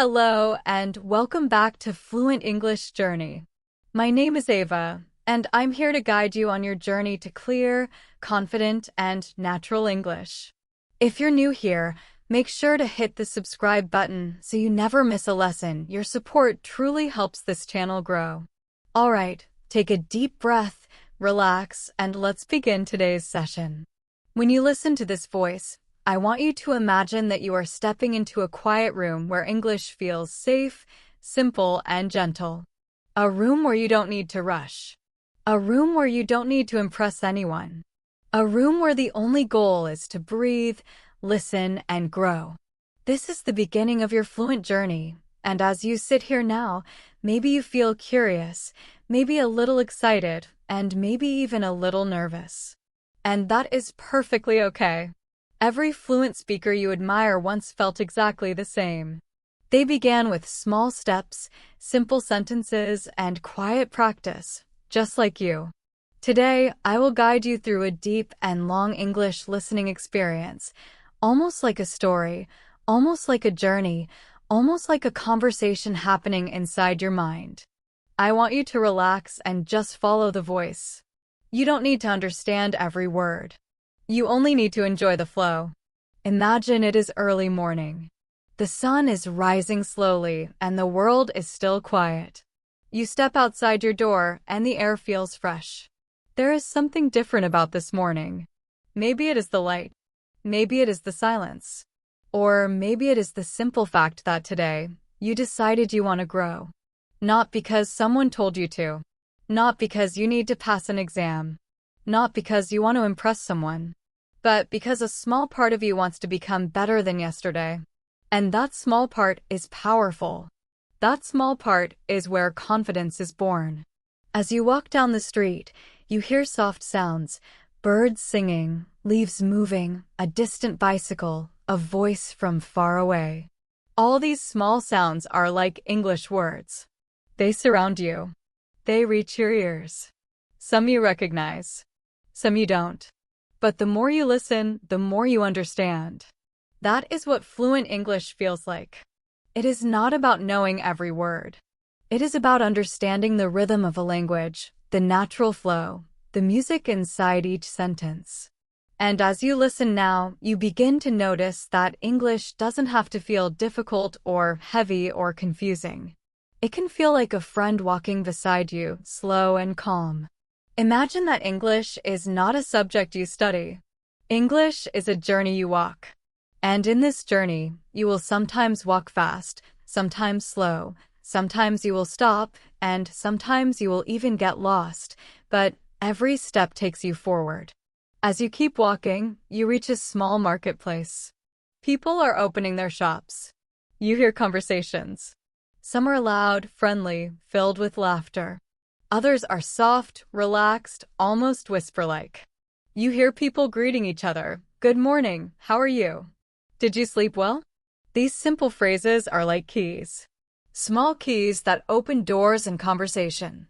Hello, and welcome back to Fluent English Journey. My name is Ava, and I'm here to guide you on your journey to clear, confident, and natural English. If you're new here, make sure to hit the subscribe button so you never miss a lesson. Your support truly helps this channel grow. All right, take a deep breath, relax, and let's begin today's session. When you listen to this voice, I want you to imagine that you are stepping into a quiet room where English feels safe, simple, and gentle. A room where you don't need to rush. A room where you don't need to impress anyone. A room where the only goal is to breathe, listen, and grow. This is the beginning of your fluent journey, and as you sit here now, maybe you feel curious, maybe a little excited, and maybe even a little nervous. And that is perfectly okay. Every fluent speaker you admire once felt exactly the same. They began with small steps, simple sentences, and quiet practice, just like you. Today, I will guide you through a deep and long English listening experience, almost like a story, almost like a journey, almost like a conversation happening inside your mind. I want you to relax and just follow the voice. You don't need to understand every word. You only need to enjoy the flow. Imagine it is early morning. The sun is rising slowly and the world is still quiet. You step outside your door and the air feels fresh. There is something different about this morning. Maybe it is the light. Maybe it is the silence. Or maybe it is the simple fact that today, you decided you want to grow. Not because someone told you to. Not because you need to pass an exam. Not because you want to impress someone. But because a small part of you wants to become better than yesterday. And that small part is powerful. That small part is where confidence is born. As you walk down the street, you hear soft sounds, birds singing, leaves moving, a distant bicycle, a voice from far away. All these small sounds are like English words. They surround you. They reach your ears. Some you recognize. Some you don't. But the more you listen, the more you understand. That is what fluent English feels like. It is not about knowing every word. It is about understanding the rhythm of a language, the natural flow, the music inside each sentence. And as you listen now, you begin to notice that English doesn't have to feel difficult or heavy or confusing. It can feel like a friend walking beside you, slow and calm. Imagine that English is not a subject you study. English is a journey you walk. And in this journey, you will sometimes walk fast, sometimes slow, sometimes you will stop, and sometimes you will even get lost, but every step takes you forward. As you keep walking, you reach a small marketplace. People are opening their shops. You hear conversations. Some are loud, friendly, filled with laughter. Others are soft, relaxed, almost whisper-like. You hear people greeting each other. Good morning, how are you? Did you sleep well? These simple phrases are like keys. Small keys that open doors in conversation.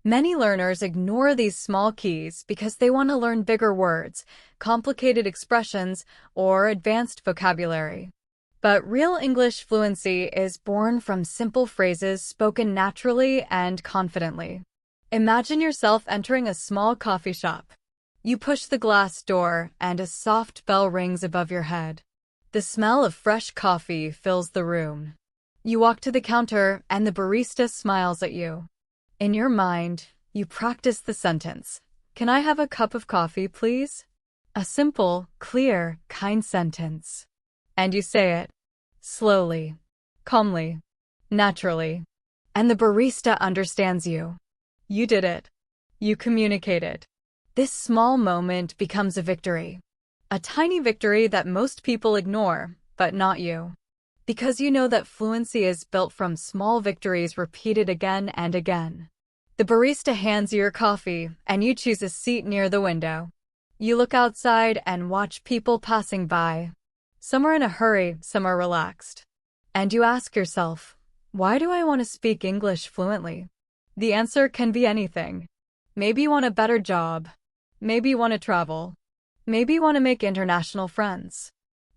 Many learners ignore these small keys because they want to learn bigger words, complicated expressions, or advanced vocabulary. But real English fluency is born from simple phrases spoken naturally and confidently. Imagine yourself entering a small coffee shop. You push the glass door and a soft bell rings above your head. The smell of fresh coffee fills the room. You walk to the counter and the barista smiles at you. In your mind, you practice the sentence, "Can I have a cup of coffee, please?" A simple, clear, kind sentence. And you say it slowly, calmly, naturally. And the barista understands you. You did it. You communicated. This small moment becomes a victory. A tiny victory that most people ignore, but not you. Because you know that fluency is built from small victories repeated again and again. The barista hands you your coffee, and you choose a seat near the window. You look outside and watch people passing by. Some are in a hurry, some are relaxed. And you ask yourself, why do I want to speak English fluently? The answer can be anything. Maybe you want a better job. Maybe you want to travel. Maybe you want to make international friends.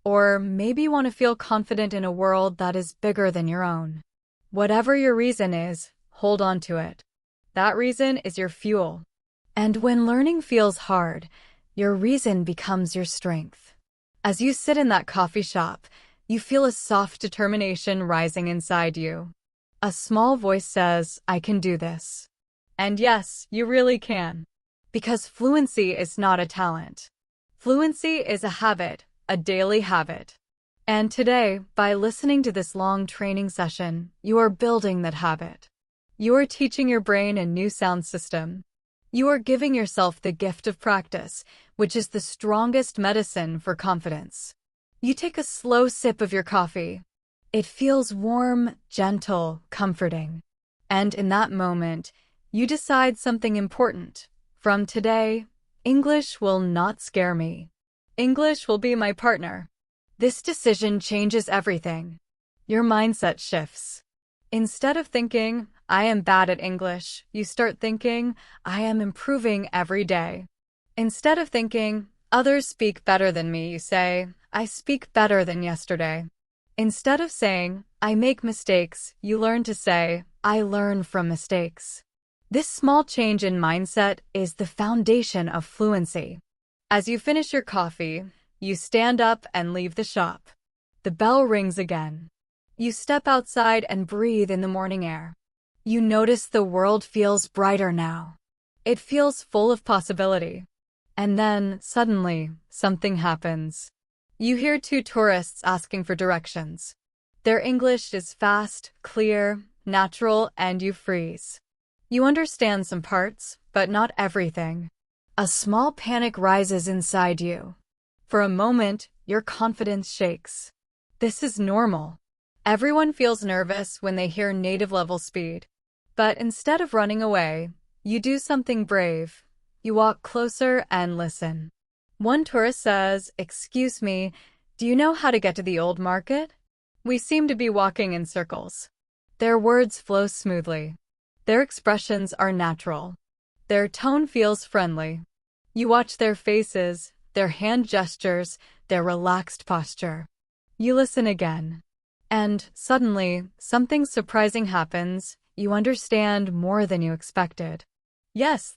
Or maybe you want to feel confident in a world that is bigger than your own. Whatever your reason is, hold on to it. That reason is your fuel. And when learning feels hard, your reason becomes your strength. As you sit in that coffee shop, you feel a soft determination rising inside you. A small voice says, I can do this. And yes, you really can. Because fluency is not a talent. Fluency is a habit, a daily habit. And today, by listening to this long training session, you are building that habit. You are teaching your brain a new sound system. You are giving yourself the gift of practice, which is the strongest medicine for confidence. You take a slow sip of your coffee. It feels warm, gentle, comforting. And in that moment, you decide something important. From today, English will not scare me. English will be my partner. This decision changes everything. Your mindset shifts. Instead of thinking, I am bad at English, you start thinking, I am improving every day. Instead of thinking, others speak better than me, you say, I speak better than yesterday. Instead of saying, I make mistakes, you learn to say, I learn from mistakes. This small change in mindset is the foundation of fluency. As you finish your coffee, you stand up and leave the shop. The bell rings again. You step outside and breathe in the morning air. You notice the world feels brighter now. It feels full of possibility. And then, suddenly, something happens. You hear two tourists asking for directions. Their English is fast, clear, natural, and you freeze. You understand some parts, but not everything. A small panic rises inside you. For a moment, your confidence shakes. This is normal. Everyone feels nervous when they hear native level speed. But instead of running away, you do something brave. You walk closer and listen. One tourist says, excuse me, do you know how to get to the old market? We seem to be walking in circles. Their words flow smoothly. Their expressions are natural. Their tone feels friendly. You watch their faces, their hand gestures, their relaxed posture. You listen again. And suddenly, something surprising happens. You understand more than you expected. Yes,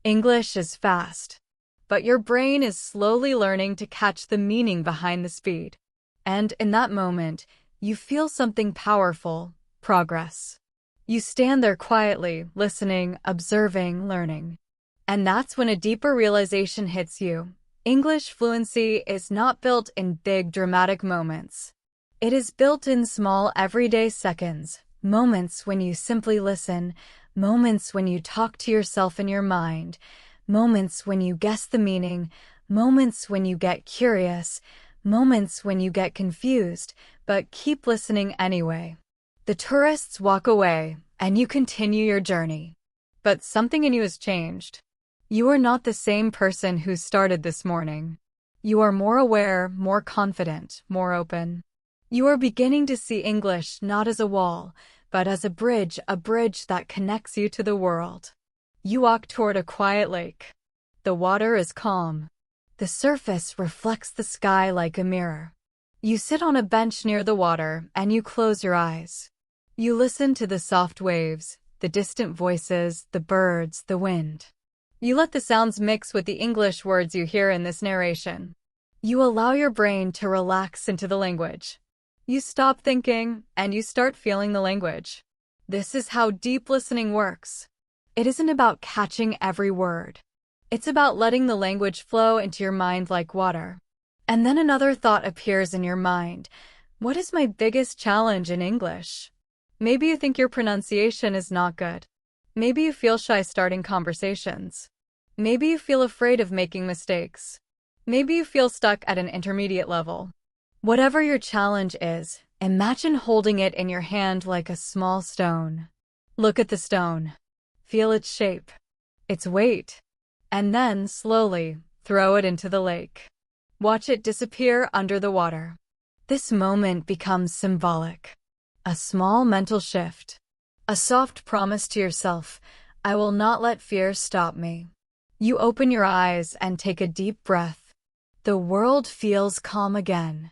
English is fast. But your brain is slowly learning to catch the meaning behind the speed. And in that moment, you feel something powerful, progress. You stand there quietly, listening, observing, learning. And that's when a deeper realization hits you. English fluency is not built in big, dramatic moments. It is built in small, everyday seconds, moments when you simply listen, moments when you talk to yourself in your mind, moments when you guess the meaning, moments when you get curious, moments when you get confused, but keep listening anyway. The tourists walk away, and you continue your journey. But something in you has changed. You are not the same person who started this morning. You are more aware, more confident, more open. You are beginning to see English not as a wall, but as a bridge that connects you to the world. You walk toward a quiet lake. The water is calm. The surface reflects the sky like a mirror. You sit on a bench near the water, and you close your eyes. You listen to the soft waves, the distant voices, the birds, the wind. You let the sounds mix with the English words you hear in this narration. You allow your brain to relax into the language. You stop thinking, and you start feeling the language. This is how deep listening works. It isn't about catching every word. It's about letting the language flow into your mind like water. And then another thought appears in your mind. What is my biggest challenge in English? Maybe you think your pronunciation is not good. Maybe you feel shy starting conversations. Maybe you feel afraid of making mistakes. Maybe you feel stuck at an intermediate level. Whatever your challenge is, imagine holding it in your hand like a small stone. Look at the stone. Feel its shape, its weight, and then, slowly, throw it into the lake. Watch it disappear under the water. This moment becomes symbolic. A small mental shift. A soft promise to yourself, I will not let fear stop me. You open your eyes and take a deep breath. The world feels calm again.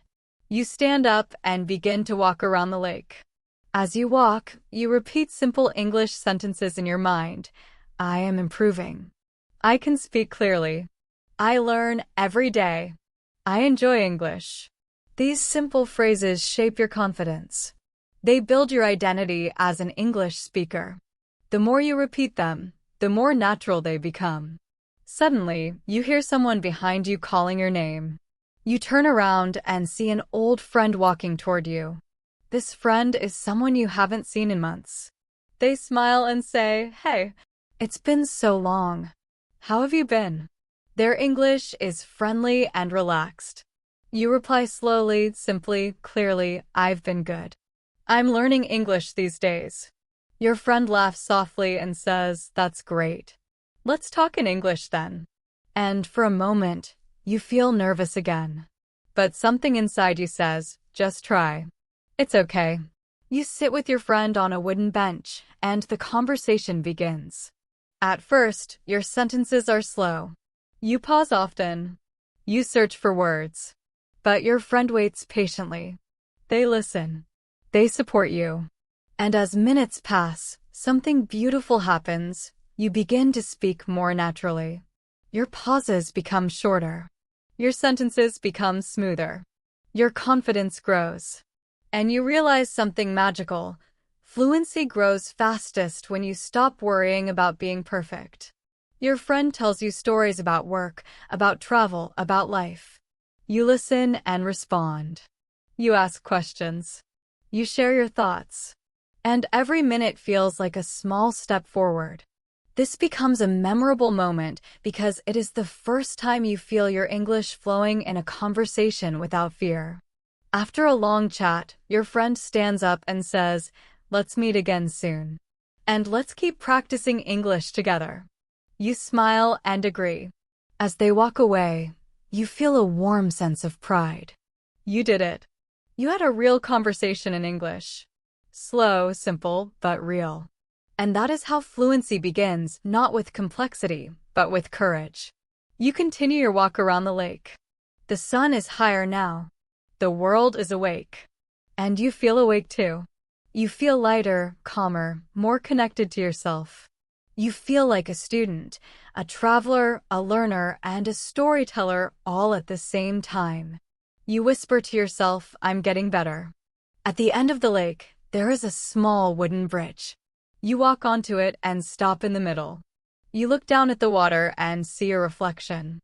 You stand up and begin to walk around the lake. As you walk, you repeat simple English sentences in your mind. I am improving. I can speak clearly. I learn every day. I enjoy English. These simple phrases shape your confidence. They build your identity as an English speaker. The more you repeat them, the more natural they become. Suddenly, you hear someone behind you calling your name. You turn around and see an old friend walking toward you. This friend is someone you haven't seen in months. They smile and say, "Hey, it's been so long. How have you been?" Their English is friendly and relaxed. You reply slowly, simply, clearly, "I've been good. I'm learning English these days." Your friend laughs softly and says, "That's great. Let's talk in English then." And for a moment, you feel nervous again. But something inside you says, "Just try. It's okay." You sit with your friend on a wooden bench, and the conversation begins. At first, your sentences are slow. You pause often. You search for words. But your friend waits patiently. They listen. They support you. And as minutes pass, something beautiful happens. You begin to speak more naturally. Your pauses become shorter. Your sentences become smoother. Your confidence grows. And you realize something magical. Fluency grows fastest when you stop worrying about being perfect. Your friend tells you stories about work, about travel, about life. You listen and respond. You ask questions. You share your thoughts. And every minute feels like a small step forward. This becomes a memorable moment because it is the first time you feel your English flowing in a conversation without fear. After a long chat, your friend stands up and says, "Let's meet again soon. And let's keep practicing English together." You smile and agree. As they walk away, you feel a warm sense of pride. You did it. You had a real conversation in English. Slow, simple, but real. And that is how fluency begins, not with complexity, but with courage. You continue your walk around the lake. The sun is higher now. The world is awake. And you feel awake too. You feel lighter, calmer, more connected to yourself. You feel like a student, a traveler, a learner, and a storyteller all at the same time. You whisper to yourself, "I'm getting better." At the end of the lake, there is a small wooden bridge. You walk onto it and stop in the middle. You look down at the water and see a reflection.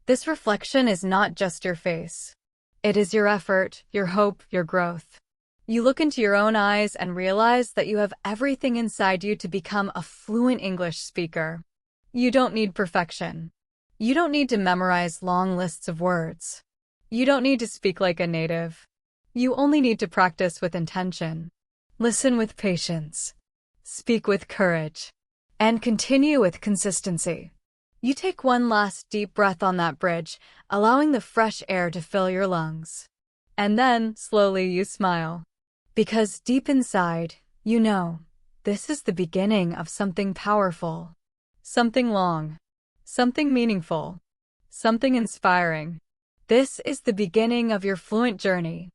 This reflection is not just your face. It is your effort, your hope, your growth. You look into your own eyes and realize that you have everything inside you to become a fluent English speaker. You don't need perfection. You don't need to memorize long lists of words. You don't need to speak like a native. You only need to practice with intention. Listen with patience. Speak with courage. And continue with consistency. You take one last deep breath on that bridge, allowing the fresh air to fill your lungs. And then, slowly, you smile. Because deep inside, you know, this is the beginning of something powerful. Something long. Something meaningful. Something inspiring. This is the beginning of your fluent journey.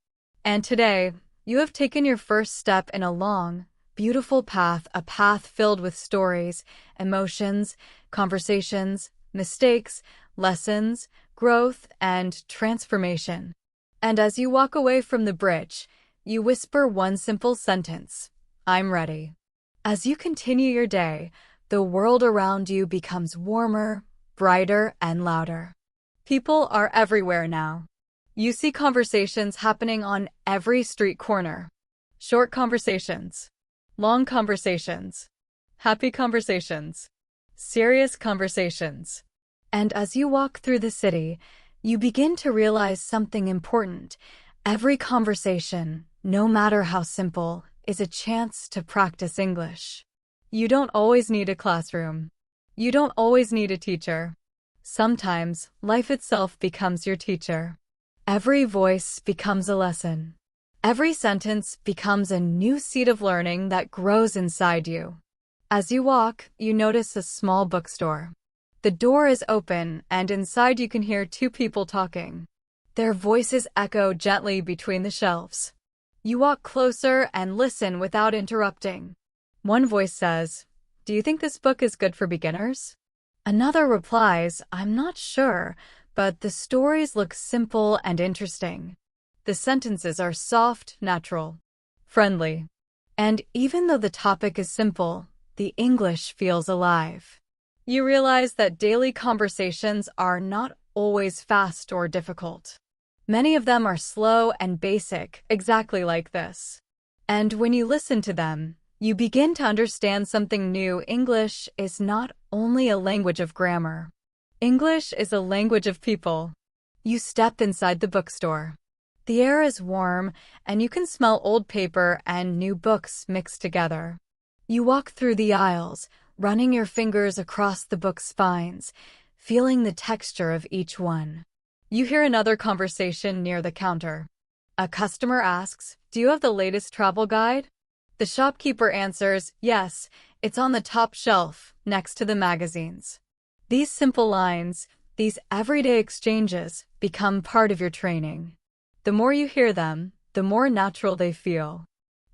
And today, you have taken your first step in a long, beautiful path, a path filled with stories, emotions, conversations, mistakes, lessons, growth, and transformation. And as you walk away from the bridge, you whisper one simple sentence, "I'm ready." As you continue your day, the world around you becomes warmer, brighter, and louder. People are everywhere now. You see conversations happening on every street corner. Short conversations, long conversations, happy conversations, serious conversations. And as you walk through the city, you begin to realize something important. Every conversation, no matter how simple, is a chance to practice English. You don't always need a classroom. You don't always need a teacher. Sometimes, life itself becomes your teacher. Every voice becomes a lesson. Every sentence becomes a new seed of learning that grows inside you. As you walk, you notice a small bookstore. The door is open, and inside you can hear two people talking. Their voices echo gently between the shelves. You walk closer and listen without interrupting. One voice says, "Do you think this book is good for beginners?" Another replies, "I'm not sure, but the stories look simple and interesting." The sentences are soft, natural, friendly. And even though the topic is simple, the English feels alive. You realize that daily conversations are not always fast or difficult. Many of them are slow and basic, exactly like this. And when you listen to them, you begin to understand something new. English is not only a language of grammar. English is a language of people. You step inside the bookstore. The air is warm, and you can smell old paper and new books mixed together. You walk through the aisles, running your fingers across the book spines, feeling the texture of each one. You hear another conversation near the counter. A customer asks, "Do you have the latest travel guide?" The shopkeeper answers, "Yes, it's on the top shelf, next to the magazines." These simple lines, these everyday exchanges, become part of your training. The more you hear them, the more natural they feel.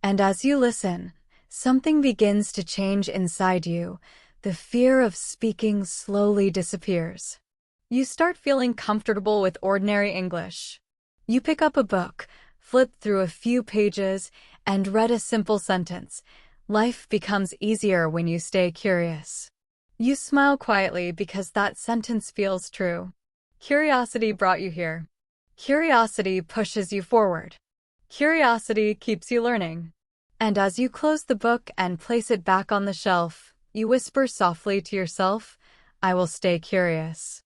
And as you listen, something begins to change inside you. The fear of speaking slowly disappears. You start feeling comfortable with ordinary English. You pick up a book, flip through a few pages, and read a simple sentence. Life becomes easier when you stay curious. You smile quietly because that sentence feels true. Curiosity brought you here. Curiosity pushes you forward. Curiosity keeps you learning. And as you close the book and place it back on the shelf, you whisper softly to yourself, "I will stay curious."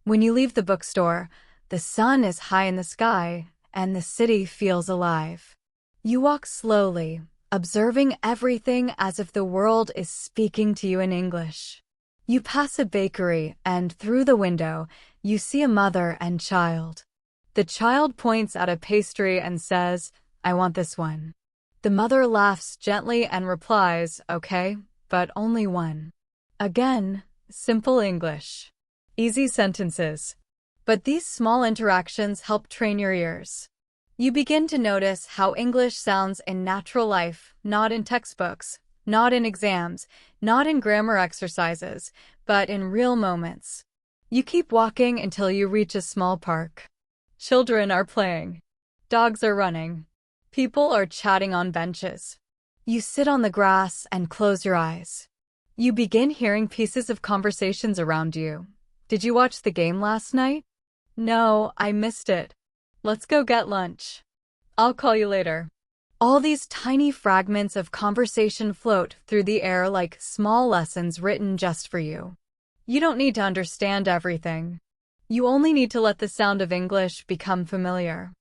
When you leave the bookstore, the sun is high in the sky, and the city feels alive. You walk slowly, observing everything as if the world is speaking to you in English. You pass a bakery, and through the window, you see a mother and child. The child points at a pastry and says, "I want this one." The mother laughs gently and replies, "Okay, but only one." Again, simple English. Easy sentences. But these small interactions help train your ears. You begin to notice how English sounds in natural life, not in textbooks, not in exams, not in grammar exercises, but in real moments. You keep walking until you reach a small park. Children are playing. Dogs are running. People are chatting on benches. You sit on the grass and close your eyes. You begin hearing pieces of conversations around you. "Did you watch the game last night?" "No, I missed it." "Let's go get lunch." "I'll call you later." All these tiny fragments of conversation float through the air like small lessons written just for you. You don't need to understand everything. You only need to let the sound of English become familiar.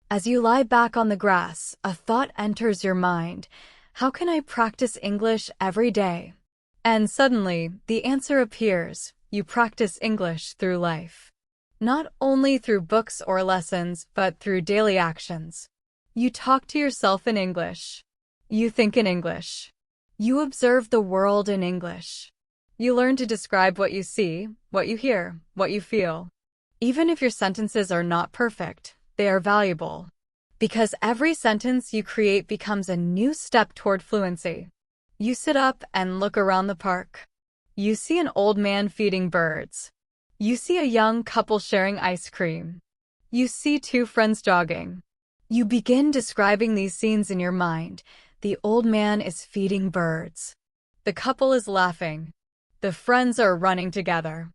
As you lie back on the grass, a thought enters your mind. How can I practice English every day? And suddenly, the answer appears. You practice English through life. Not only through books or lessons, but through daily actions. You talk to yourself in English. You think in English. You observe the world in English. You learn to describe what you see, what you hear, what you feel. Even if your sentences are not perfect, they are valuable. Because every sentence you create becomes a new step toward fluency. You sit up and look around the park. You see an old man feeding birds. You see a young couple sharing ice cream. You see two friends jogging. You begin describing these scenes in your mind. The old man is feeding birds. The couple is laughing. The friends are running together.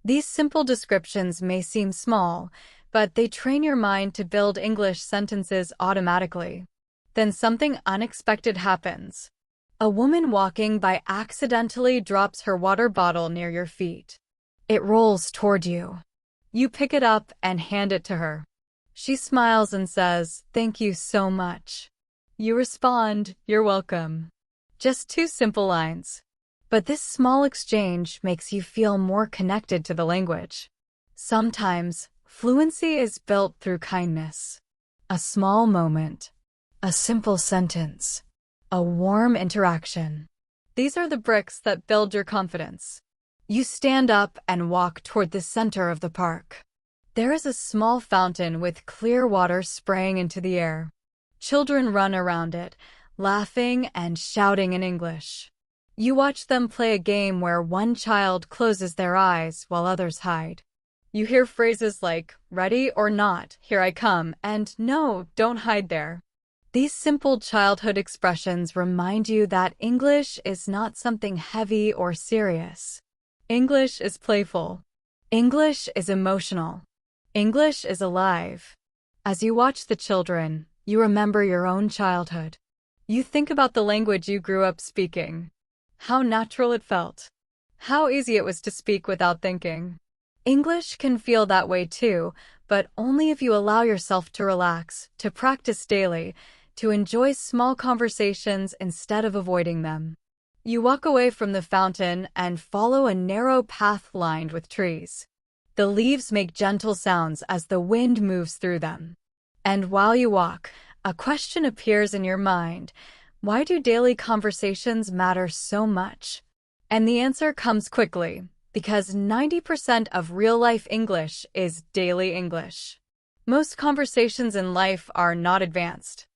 These simple descriptions may seem small, but they train your mind to build English sentences automatically. Then something unexpected happens. A woman walking by accidentally drops her water bottle near your feet. It rolls toward you. You pick it up and hand it to her. She smiles and says, "Thank you so much." You respond, "You're welcome." Just two simple lines. But this small exchange makes you feel more connected to the language. Sometimes, fluency is built through kindness. A small moment. A simple sentence. A warm interaction. These are the bricks that build your confidence. You stand up and walk toward the center of the park. There is a small fountain with clear water spraying into the air. Children run around it, laughing and shouting in English. You watch them play a game where one child closes their eyes while others hide. You hear phrases like, "Ready or not, here I come," and "No, don't hide there." These simple childhood expressions remind you that English is not something heavy or serious. English is playful. English is emotional. English is alive. As you watch the children, you remember your own childhood. You think about the language you grew up speaking. How natural it felt. How easy it was to speak without thinking. English can feel that way too, but only if you allow yourself to relax, to practice daily, to enjoy small conversations instead of avoiding them. You walk away from the fountain and follow a narrow path lined with trees. The leaves make gentle sounds as the wind moves through them. And while you walk, a question appears in your mind. Why do daily conversations matter so much? And the answer comes quickly, because 90% of real-life English is daily English. Most conversations in life are not advanced.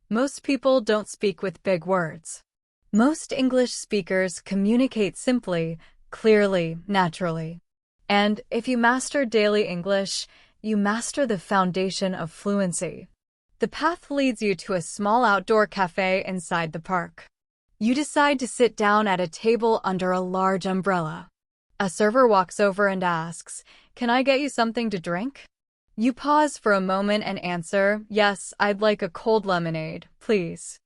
Most people don't speak with big words. Most English speakers communicate simply, clearly, naturally. And if you master daily English, you master the foundation of fluency. The path leads you to a small outdoor cafe inside the park. You decide to sit down at a table under a large umbrella. A server walks over and asks, "Can I get you something to drink?" You pause for a moment and answer, "Yes, I'd like a cold lemonade, please."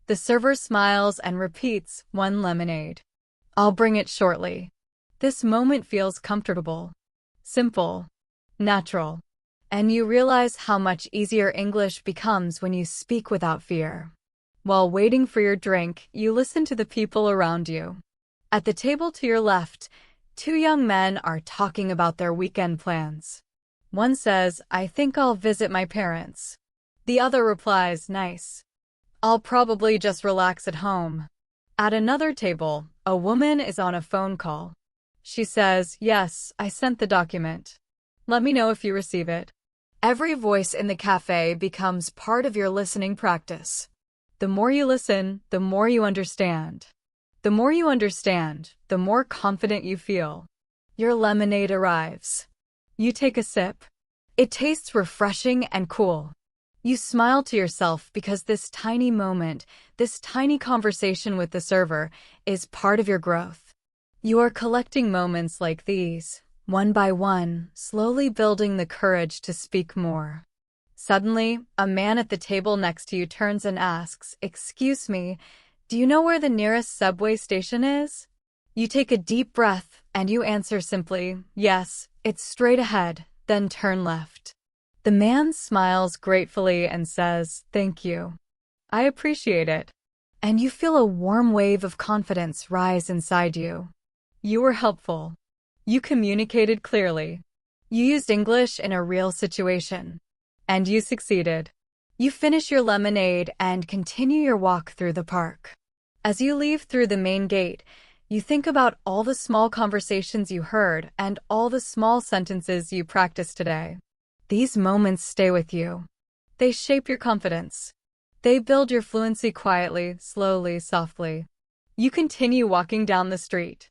The server smiles and repeats, "1 lemonade. I'll bring it shortly." This moment feels comfortable, simple, natural, and you realize how much easier English becomes when you speak without fear. While waiting for your drink, you listen to the people around you. At the table to your left, 2 young men are talking about their weekend plans. One says, "I think I'll visit my parents." The other replies, "Nice. I'll probably just relax at home." At another table, a woman is on a phone call. She says, "Yes, I sent the document. Let me know if you receive it." Every voice in the cafe becomes part of your listening practice. The more you listen, the more you understand. The more you understand, the more confident you feel. Your lemonade arrives. You take a sip. It tastes refreshing and cool. You smile to yourself because this tiny moment, this tiny conversation with the server, is part of your growth. You are collecting moments like these, one by one, slowly building the courage to speak more. Suddenly, a man at the table next to you turns and asks, "Excuse me, do you know where the nearest subway station is?" You take a deep breath and you answer simply, "Yes, it's straight ahead, then turn left." The man smiles gratefully and says, "Thank you. I appreciate it." And you feel a warm wave of confidence rise inside you. You were helpful. You communicated clearly. You used English in a real situation. And you succeeded. You finish your lemonade and continue your walk through the park. As you leave through the main gate, you think about all the small conversations you heard and all the small sentences you practiced today. These moments stay with you. They shape your confidence. They build your fluency quietly, slowly, softly. You continue walking down the street.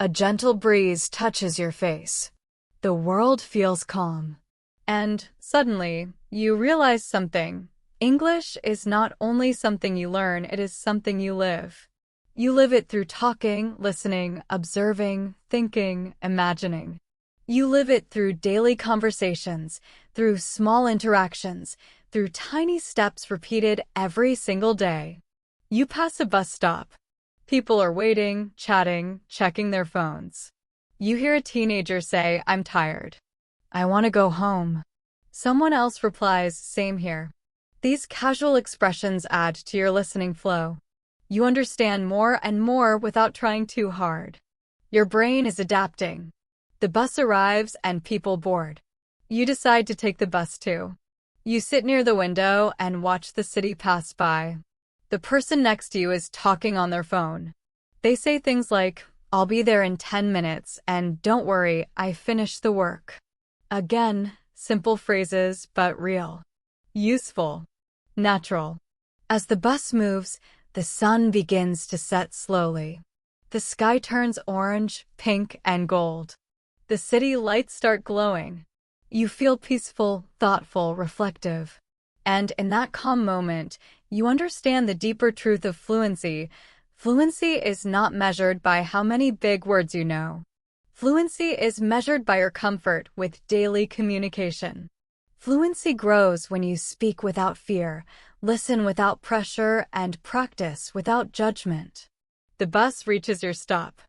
A gentle breeze touches your face. The world feels calm. And, suddenly, you realize something. English is not only something you learn, it is something you live. You live it through talking, listening, observing, thinking, imagining. You live it through daily conversations, through small interactions, through tiny steps repeated every single day. You pass a bus stop. People are waiting, chatting, checking their phones. You hear a teenager say, "I'm tired. I want to go home." Someone else replies, "Same here." These casual expressions add to your listening flow. You understand more and more without trying too hard. Your brain is adapting. The bus arrives and people board. You decide to take the bus too. You sit near the window and watch the city pass by. The person next to you is talking on their phone. They say things like, I'll be there in 10 minutes, and don't worry, I finished the work. Again, simple phrases, but real. Useful. Natural. As the bus moves, the sun begins to set slowly. The sky turns orange, pink, and gold. The city lights start glowing. You feel peaceful, thoughtful, reflective. And in that calm moment, you understand the deeper truth of fluency. Fluency is not measured by how many big words you know. Fluency is measured by your comfort with daily communication. Fluency grows when you speak without fear, listen without pressure, and practice without judgment. The bus reaches your stop.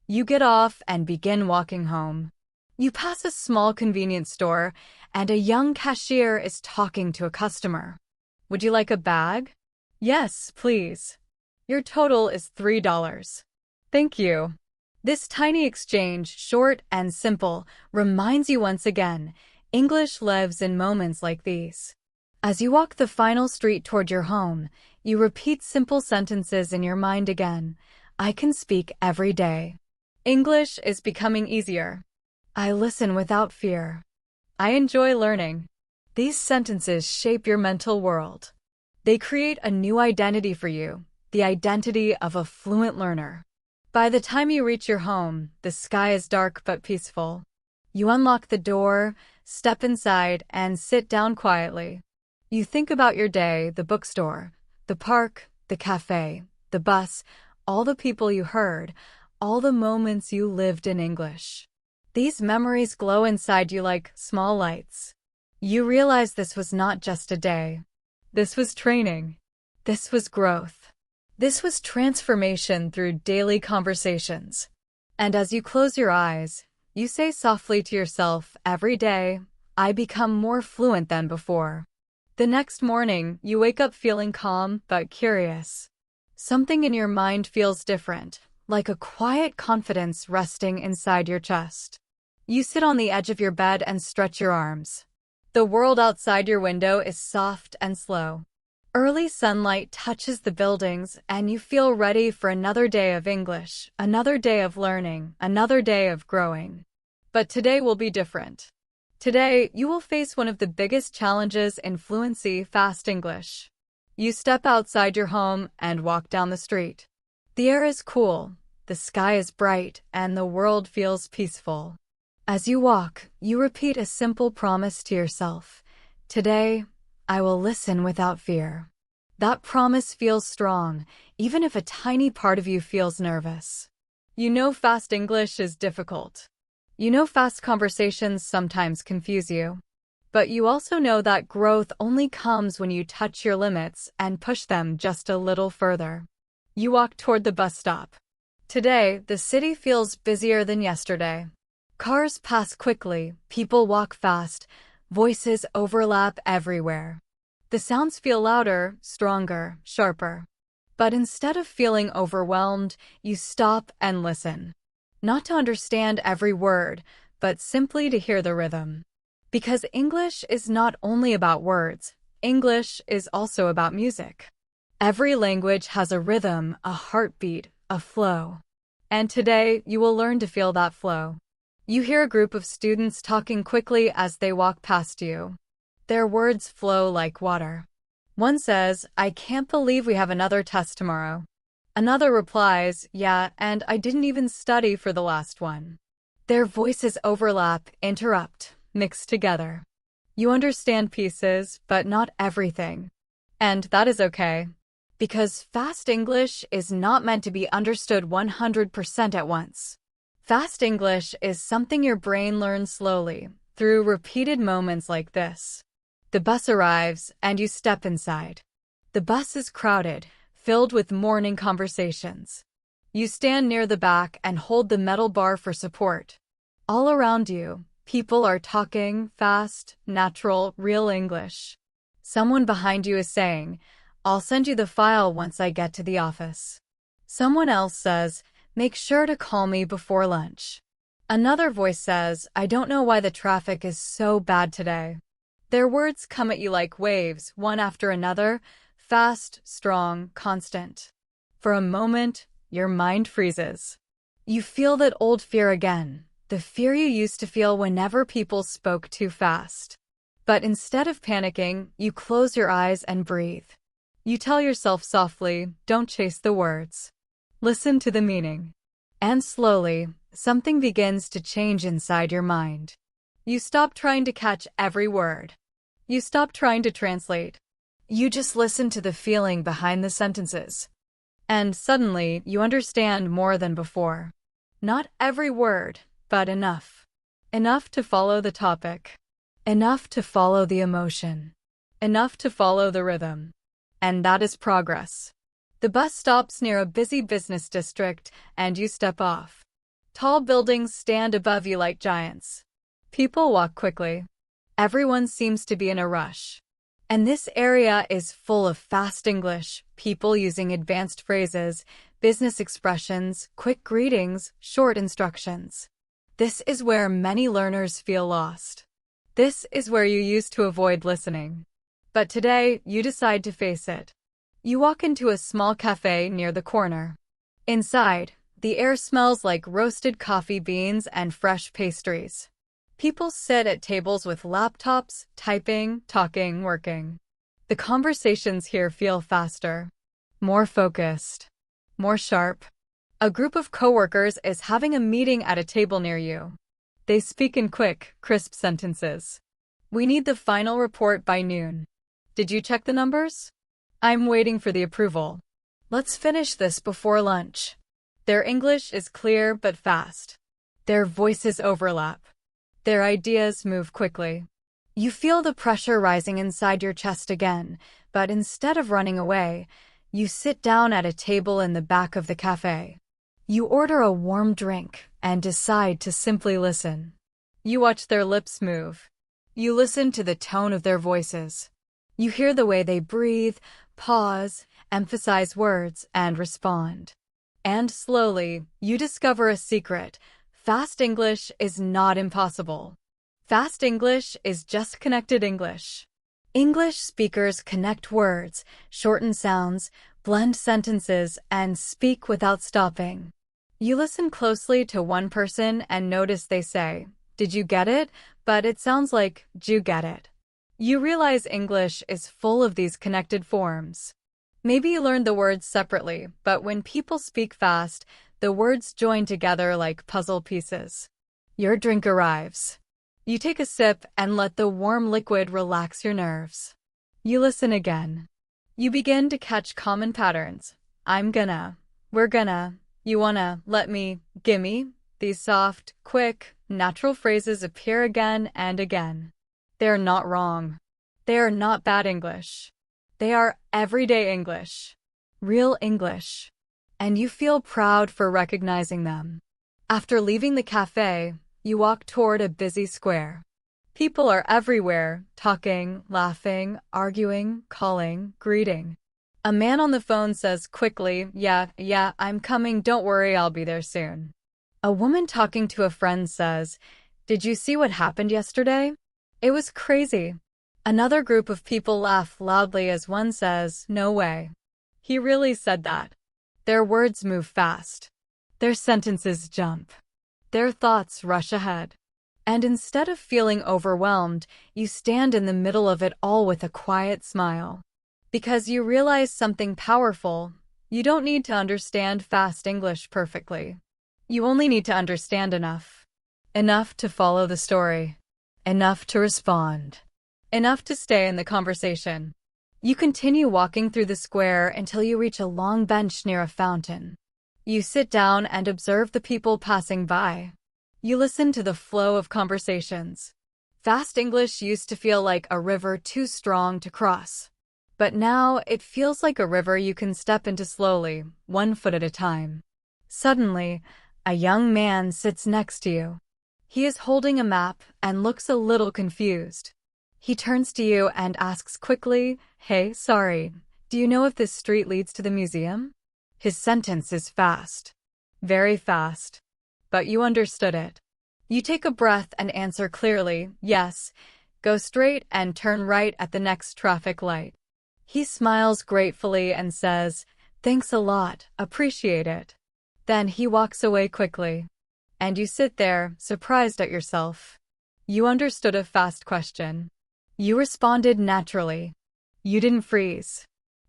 You get off and begin walking home. You pass a small convenience store, and a young cashier is talking to a customer. Would you like a bag? Yes, please. Your total is $3. Thank you. This tiny exchange, short and simple, reminds you once again, English lives in moments like these. As you walk the final street toward your home, you repeat simple sentences in your mind again. I can speak every day. English is becoming easier. I listen without fear. I enjoy learning. These sentences shape your mental world. They create a new identity for you, the identity of a fluent learner. By the time you reach your home, the sky is dark but peaceful. You unlock the door, step inside, and sit down quietly. You think about your day, the bookstore, the park, the cafe, the bus, all the people you heard, all the moments you lived in English. These memories glow inside you like small lights. You realize this was not just a day. This was training. This was growth. This was transformation through daily conversations. And as you close your eyes, you say softly to yourself, every day, I become more fluent than before. The next morning, you wake up feeling calm but curious. Something in your mind feels different, like a quiet confidence resting inside your chest. You sit on the edge of your bed and stretch your arms. The world outside your window is soft and slow. Early sunlight touches the buildings, and you feel ready for another day of English, another day of learning, another day of growing. But today will be different. Today, you will face one of the biggest challenges in fluency, fast English. You step outside your home and walk down the street. The air is cool, the sky is bright, and the world feels peaceful. As you walk, you repeat a simple promise to yourself. Today, I will listen without fear. That promise feels strong, even if a tiny part of you feels nervous. You know fast English is difficult. You know fast conversations sometimes confuse you. But you also know that growth only comes when you touch your limits and push them just a little further. You walk toward the bus stop. Today, the city feels busier than yesterday. Cars pass quickly, people walk fast, voices overlap everywhere. The sounds feel louder, stronger, sharper. But instead of feeling overwhelmed, you stop and listen. Not to understand every word, but simply to hear the rhythm. Because English is not only about words, English is also about music. Every language has a rhythm, a heartbeat, a flow. And today, you will learn to feel that flow. You hear a group of students talking quickly as they walk past you. Their words flow like water. One says, I can't believe we have another test tomorrow. Another replies, yeah, and I didn't even study for the last one. Their voices overlap, interrupt, mix together. You understand pieces, but not everything. And that is okay. Because fast English is not meant to be understood 100% at once. Fast English is something your brain learns slowly, through repeated moments like this. The bus arrives, and you step inside. The bus is crowded, filled with morning conversations. You stand near the back and hold the metal bar for support. All around you, people are talking fast, natural, real English. Someone behind you is saying, I'll send you the file once I get to the office. Someone else says, make sure to call me before lunch. Another voice says, I don't know why the traffic is so bad today. Their words come at you like waves, one after another, fast, strong, constant. For a moment, your mind freezes. You feel that old fear again, the fear you used to feel whenever people spoke too fast. But instead of panicking, you close your eyes and breathe. You tell yourself softly, don't chase the words. Listen to the meaning. And slowly, something begins to change inside your mind. You stop trying to catch every word. You stop trying to translate. You just listen to the feeling behind the sentences. And suddenly, you understand more than before. Not every word, but enough. Enough to follow the topic. Enough to follow the emotion. Enough to follow the rhythm. And that is progress. The bus stops near a busy business district, and you step off. Tall buildings stand above you like giants. People walk quickly. Everyone seems to be in a rush. And this area is full of fast English, people using advanced phrases, business expressions, quick greetings, short instructions. This is where many learners feel lost. This is where you used to avoid listening. But today, you decide to face it. You walk into a small cafe near the corner. Inside, the air smells like roasted coffee beans and fresh pastries. People sit at tables with laptops, typing, talking, working. The conversations here feel faster, more focused, more sharp. A group of coworkers is having a meeting at a table near you. They speak in quick, crisp sentences. We need the final report by noon. Did you check the numbers? I'm waiting for the approval. Let's finish this before lunch. Their English is clear but fast. Their voices overlap. Their ideas move quickly. You feel the pressure rising inside your chest again, but instead of running away, you sit down at a table in the back of the cafe. You order a warm drink and decide to simply listen. You watch their lips move. You listen to the tone of their voices. You hear the way they breathe, pause, emphasize words, and respond. And slowly, you discover a secret. Fast English is not impossible. Fast English is just connected English. English speakers connect words, shorten sounds, blend sentences, and speak without stopping. You listen closely to one person and notice they say, "Did you get it?" But it sounds like, "Did you get it?" You realize English is full of these connected forms. Maybe you learned the words separately, but when people speak fast, the words join together like puzzle pieces. Your drink arrives. You take a sip and let the warm liquid relax your nerves. You listen again. You begin to catch common patterns. I'm gonna, we're gonna, you wanna, let me, gimme. These soft, quick, natural phrases appear again and again. They are not wrong. They are not bad English. They are everyday English. Real English. And you feel proud for recognizing them. After leaving the cafe, you walk toward a busy square. People are everywhere, talking, laughing, arguing, calling, greeting. A man on the phone says quickly, yeah, I'm coming, don't worry, I'll be there soon. A woman talking to a friend says, "Did you see what happened yesterday? It was crazy." Another group of people laugh loudly as one says, "No way. He really said that." Their words move fast. Their sentences jump. Their thoughts rush ahead. And instead of feeling overwhelmed, you stand in the middle of it all with a quiet smile. Because you realize something powerful. You don't need to understand fast English perfectly. You only need to understand enough. Enough to follow the story. Enough to respond. Enough to stay in the conversation. You continue walking through the square until you reach a long bench near a fountain. You sit down and observe the people passing by. You listen to the flow of conversations. Fast English used to feel like a river too strong to cross. But now it feels like a river you can step into slowly, 1 foot at a time. Suddenly, a young man sits next to you. He is holding a map and looks a little confused. He turns to you and asks quickly, "Hey, sorry, do you know if this street leads to the museum?" His sentence is fast. Very fast. But you understood it. You take a breath and answer clearly, "Yes, go straight and turn right at the next traffic light." He smiles gratefully and says, "Thanks a lot, appreciate it." Then he walks away quickly. And you sit there, surprised at yourself. You understood a fast question. You responded naturally. You didn't freeze.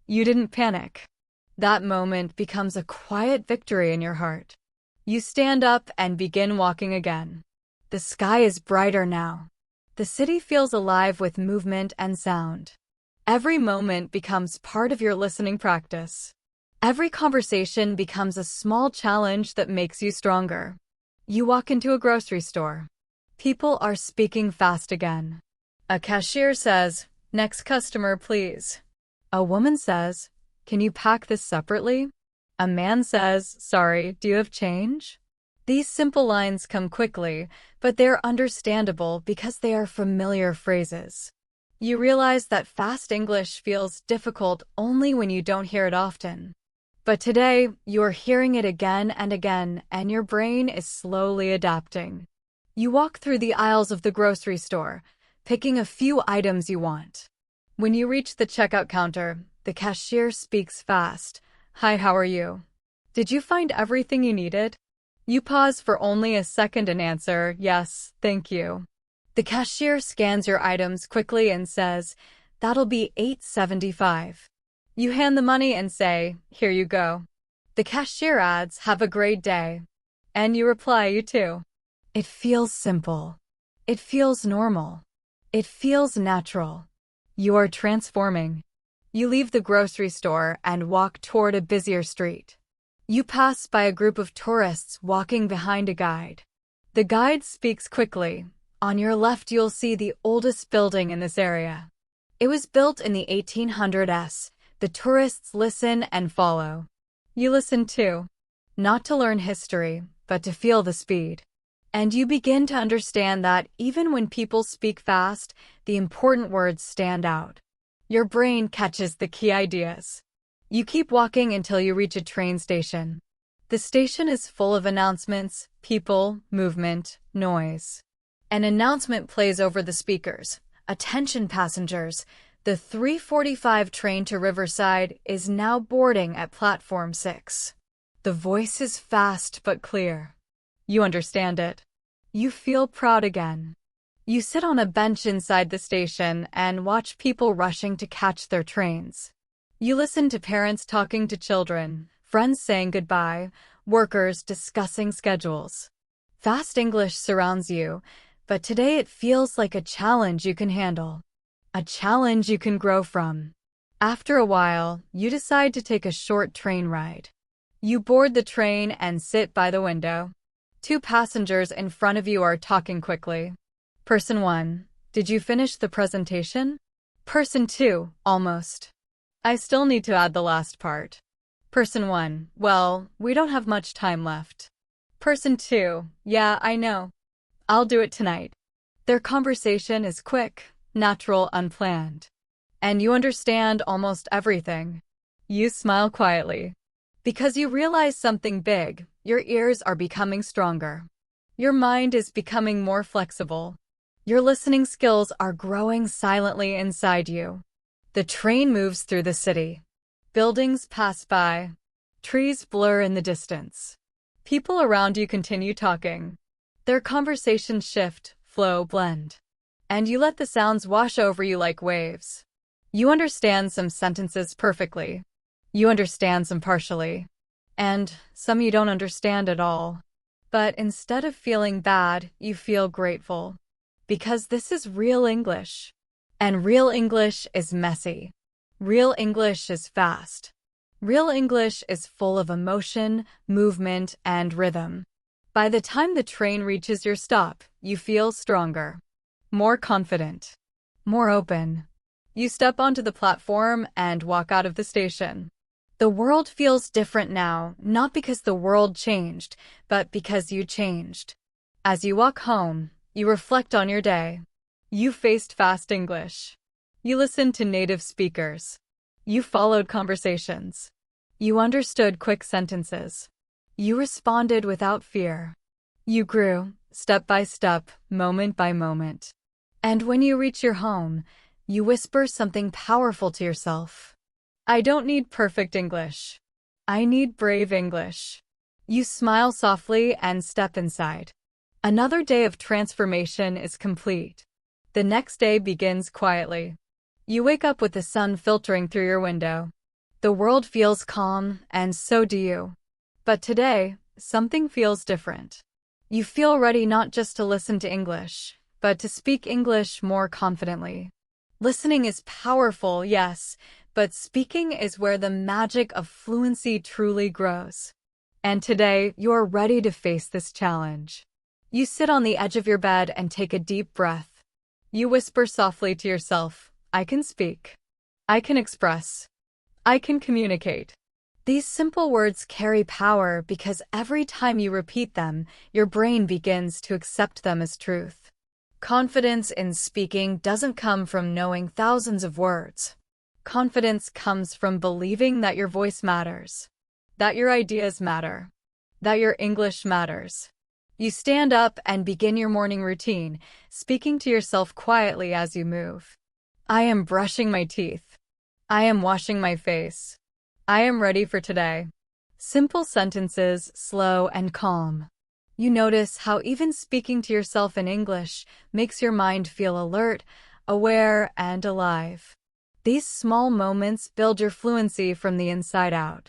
You didn't panic. That moment becomes a quiet victory in your heart. You stand up and begin walking again. The sky is brighter now. The city feels alive with movement and sound. Every moment becomes part of your listening practice. Every conversation becomes a small challenge that makes you stronger. You walk into a grocery store. People are speaking fast again. A cashier says, "Next customer, please." A woman says, "Can you pack this separately?" A man says, "Sorry, do you have change?" These simple lines come quickly, but they're understandable because they are familiar phrases. You realize that fast English feels difficult only when you don't hear it often. But today, you're hearing it again and again, and your brain is slowly adapting. You walk through the aisles of the grocery store, picking a few items you want. When you reach the checkout counter, the cashier speaks fast. "Hi, how are you? Did you find everything you needed?" You pause for only a second and answer, "Yes, thank you." The cashier scans your items quickly and says, "That'll be $8.75. You hand the money and say, "Here you go." The cashier adds, "Have a great day." And you reply, "You too." It feels simple. It feels normal. It feels natural. You are transforming. You leave the grocery store and walk toward a busier street. You pass by a group of tourists walking behind a guide. The guide speaks quickly. On your left, you'll see the oldest building in this area. It was built in the 1800s. The tourists listen and follow. You listen too. Not to learn history, but to feel the speed. And you begin to understand that even when people speak fast, the important words stand out. Your brain catches the key ideas. You keep walking until you reach a train station. The station is full of announcements, people, movement, noise. An announcement plays over the speakers. "Attention passengers, the 3:45 train to Riverside is now boarding at platform 6. The voice is fast but clear. You understand it. You feel proud again. You sit on a bench inside the station and watch people rushing to catch their trains. You listen to parents talking to children, friends saying goodbye, workers discussing schedules. Fast English surrounds you, but today it feels like a challenge you can handle. A challenge you can grow from. After a while, you decide to take a short train ride. You board the train and sit by the window. Two passengers in front of you are talking quickly. Person 1, "Did you finish the presentation?" Person 2, "Almost. I still need to add the last part." Person 1, "Well, we don't have much time left." Person 2, "Yeah, I know. I'll do it tonight." Their conversation is quick, natural, unplanned. And you understand almost everything. You smile quietly. Because you realize something big, your ears are becoming stronger. Your mind is becoming more flexible. Your listening skills are growing silently inside you. The train moves through the city. Buildings pass by. Trees blur in the distance. People around you continue talking. Their conversations shift, flow, blend. And you let the sounds wash over you like waves. You understand some sentences perfectly. You understand some partially. And some you don't understand at all. But instead of feeling bad, you feel grateful. Because this is real English. And real English is messy. Real English is fast. Real English is full of emotion, movement, and rhythm. By the time the train reaches your stop, you feel stronger. More confident. More open. You step onto the platform and walk out of the station. The world feels different now, not because the world changed, but because you changed. As you walk home, you reflect on your day. You faced fast English. You listened to native speakers. You followed conversations. You understood quick sentences. You responded without fear. You grew, step by step, moment by moment. And when you reach your home, you whisper something powerful to yourself. I don't need perfect English. I need brave English. You smile softly and step inside. Another day of transformation is complete. The next day begins quietly. You wake up with the sun filtering through your window. The world feels calm, and so do you. But today, something feels different. You feel ready not just to listen to English, but to speak English more confidently. Listening is powerful, yes, but speaking is where the magic of fluency truly grows. And today, you're ready to face this challenge. You sit on the edge of your bed and take a deep breath. You whisper softly to yourself, I can speak. I can express. I can communicate. These simple words carry power because every time you repeat them, your brain begins to accept them as truth. Confidence in speaking doesn't come from knowing thousands of words. Confidence comes from believing that your voice matters, that your ideas matter, that your English matters. You stand up and begin your morning routine, speaking to yourself quietly as you move. I am brushing my teeth. I am washing my face. I am ready for today. Simple sentences, slow and calm. You notice how even speaking to yourself in English makes your mind feel alert, aware, and alive. These small moments build your fluency from the inside out.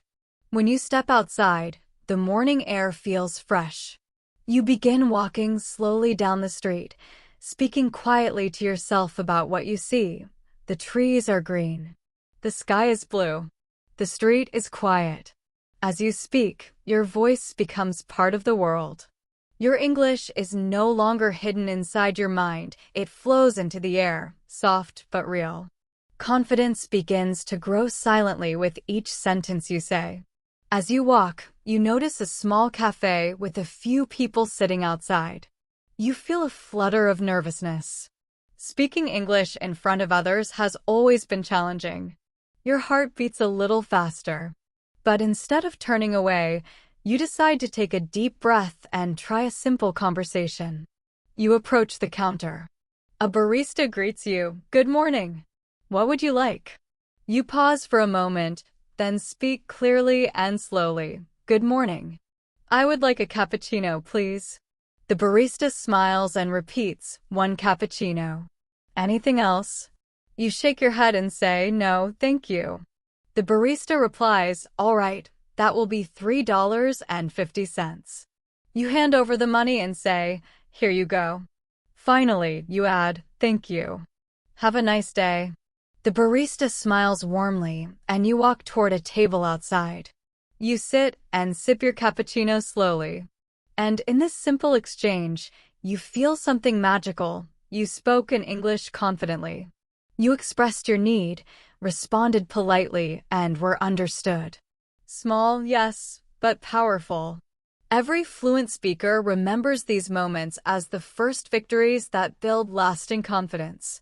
When you step outside, the morning air feels fresh. You begin walking slowly down the street, speaking quietly to yourself about what you see. The trees are green. The sky is blue. The street is quiet. As you speak, your voice becomes part of the world. Your English is no longer hidden inside your mind. It flows into the air, soft but real. Confidence begins to grow silently with each sentence you say. As you walk, you notice a small cafe with a few people sitting outside. You feel a flutter of nervousness. Speaking English in front of others has always been challenging. Your heart beats a little faster. But instead of turning away, you decide to take a deep breath and try a simple conversation. You approach the counter. A barista greets you, "Good morning. What would you like?" You pause for a moment, then speak clearly and slowly. "Good morning. I would like a cappuccino, please." The barista smiles and repeats, "1 cappuccino. Anything else?" You shake your head and say, "No, thank you." The barista replies, "All right, that will be $3.50. You hand over the money and say, "Here you go." Finally, you add, "Thank you. Have a nice day." The barista smiles warmly, and you walk toward a table outside. You sit and sip your cappuccino slowly. And in this simple exchange, you feel something magical. You spoke in English confidently. You expressed your need, responded politely, and were understood. Small, yes, but powerful. Every fluent speaker remembers these moments as the first victories that build lasting confidence.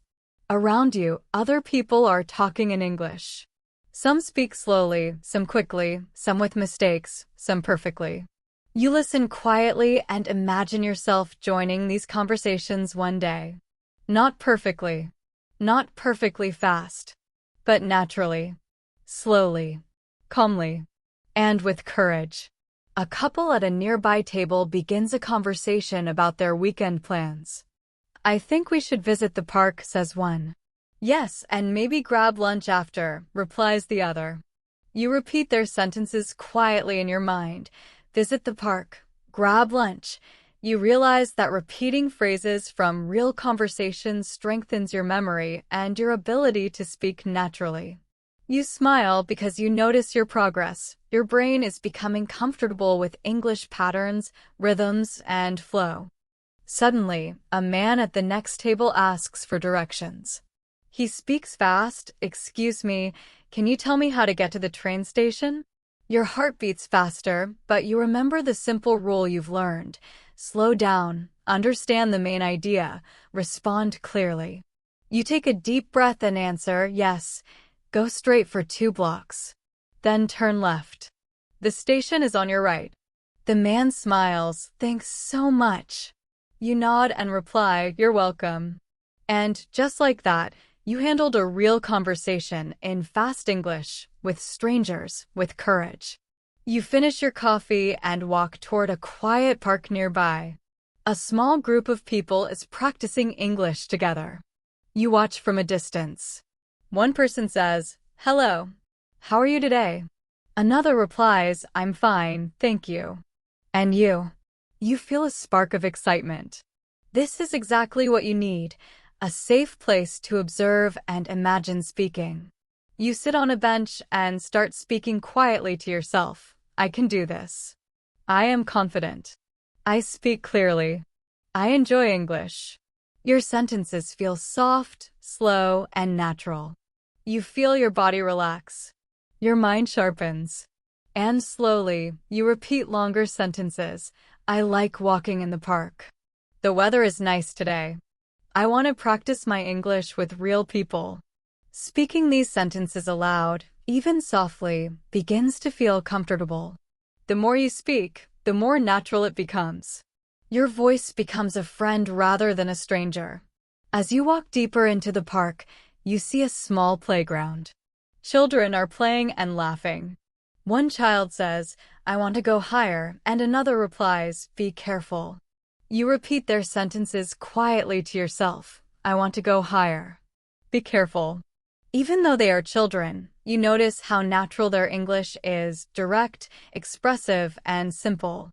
Around you, other people are talking in English. Some speak slowly, some quickly, some with mistakes, some perfectly. You listen quietly and imagine yourself joining these conversations one day. Not perfectly, not perfectly fast, but naturally, slowly, calmly, and with courage. A couple at a nearby table begins a conversation about their weekend plans. "I think we should visit the park," says one. "Yes, and maybe grab lunch after," replies the other. You repeat their sentences quietly in your mind. Visit the park, grab lunch. You realize that repeating phrases from real conversations strengthens your memory and your ability to speak naturally. You smile because you notice your progress. Your brain is becoming comfortable with English patterns, rhythms, and flow. Suddenly, a man at the next table asks for directions. He speaks fast. "Excuse me, can you tell me how to get to the train station?" Your heart beats faster, but you remember the simple rule you've learned. Slow down, understand the main idea, respond clearly. You take a deep breath and answer, "Yes, go straight for 2 blocks. Then turn left. The station is on your right." The man smiles, "Thanks so much." You nod and reply, "You're welcome." And just like that, you handled a real conversation in fast English, with strangers, with courage. You finish your coffee and walk toward a quiet park nearby. A small group of people is practicing English together. You watch from a distance. One person says, "Hello. How are you today?" Another replies, "I'm fine, thank you." And you feel a spark of excitement. This is exactly what you need, a safe place to observe and imagine speaking. You sit on a bench and start speaking quietly to yourself. I can do this. I am confident. I speak clearly. I enjoy English. Your sentences feel soft, slow, and natural. You feel your body relax. Your mind sharpens. And slowly, you repeat longer sentences. I like walking in the park. The weather is nice today. I want to practice my English with real people. Speaking these sentences aloud, even softly, begins to feel comfortable. The more you speak, the more natural it becomes. Your voice becomes a friend rather than a stranger. As you walk deeper into the park, you see a small playground. Children are playing and laughing. One child says, "I want to go higher," and another replies, "Be careful." You repeat their sentences quietly to yourself. I want to go higher. Be careful. Even though they are children, you notice how natural their English is, direct, expressive, and simple.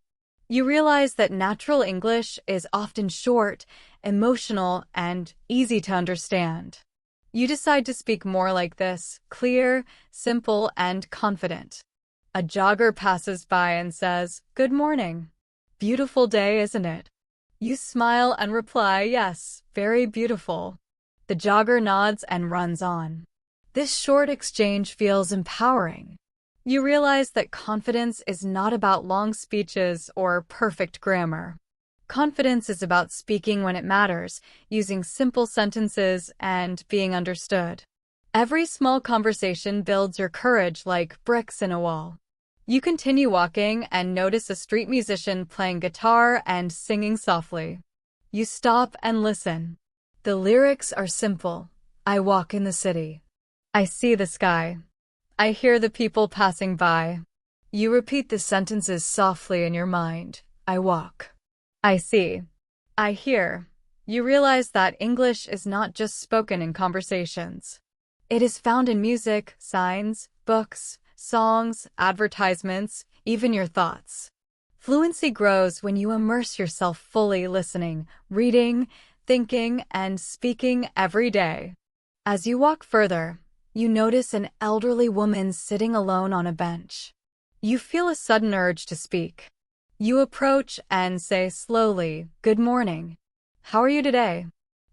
You realize that natural English is often short, emotional, and easy to understand. You decide to speak more like this, clear, simple, and confident. A jogger passes by and says, "Good morning. Beautiful day, isn't it?" You smile and reply, "Yes, very beautiful." The jogger nods and runs on. This short exchange feels empowering. You realize that confidence is not about long speeches or perfect grammar. Confidence is about speaking when it matters, using simple sentences, and being understood. Every small conversation builds your courage like bricks in a wall. You continue walking and notice a street musician playing guitar and singing softly. You stop and listen. The lyrics are simple. I walk in the city. I see the sky. I hear the people passing by. You repeat the sentences softly in your mind. I walk. I see. I hear. You realize that English is not just spoken in conversations. It is found in music, signs, books, songs, advertisements, even your thoughts. Fluency grows when you immerse yourself fully listening, reading, thinking, and speaking every day. As you walk further, you notice an elderly woman sitting alone on a bench. You feel a sudden urge to speak. You approach and say slowly, "Good morning. How are you today?"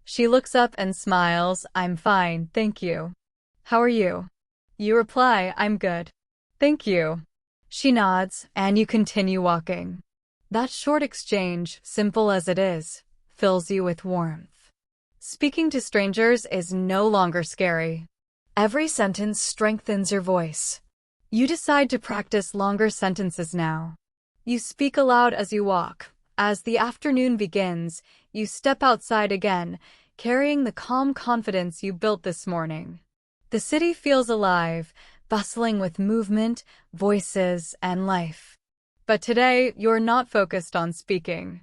She looks up and smiles, "I'm fine, thank you. How are you?" You reply, "I'm good. Thank you." She nods, and you continue walking. That short exchange, simple as it is, fills you with warmth. Speaking to strangers is no longer scary. Every sentence strengthens your voice. You decide to practice longer sentences now. You speak aloud as you walk. As the afternoon begins, you step outside again, carrying the calm confidence you built this morning. The city feels alive, bustling with movement, voices, and life. But today, you're not focused on speaking.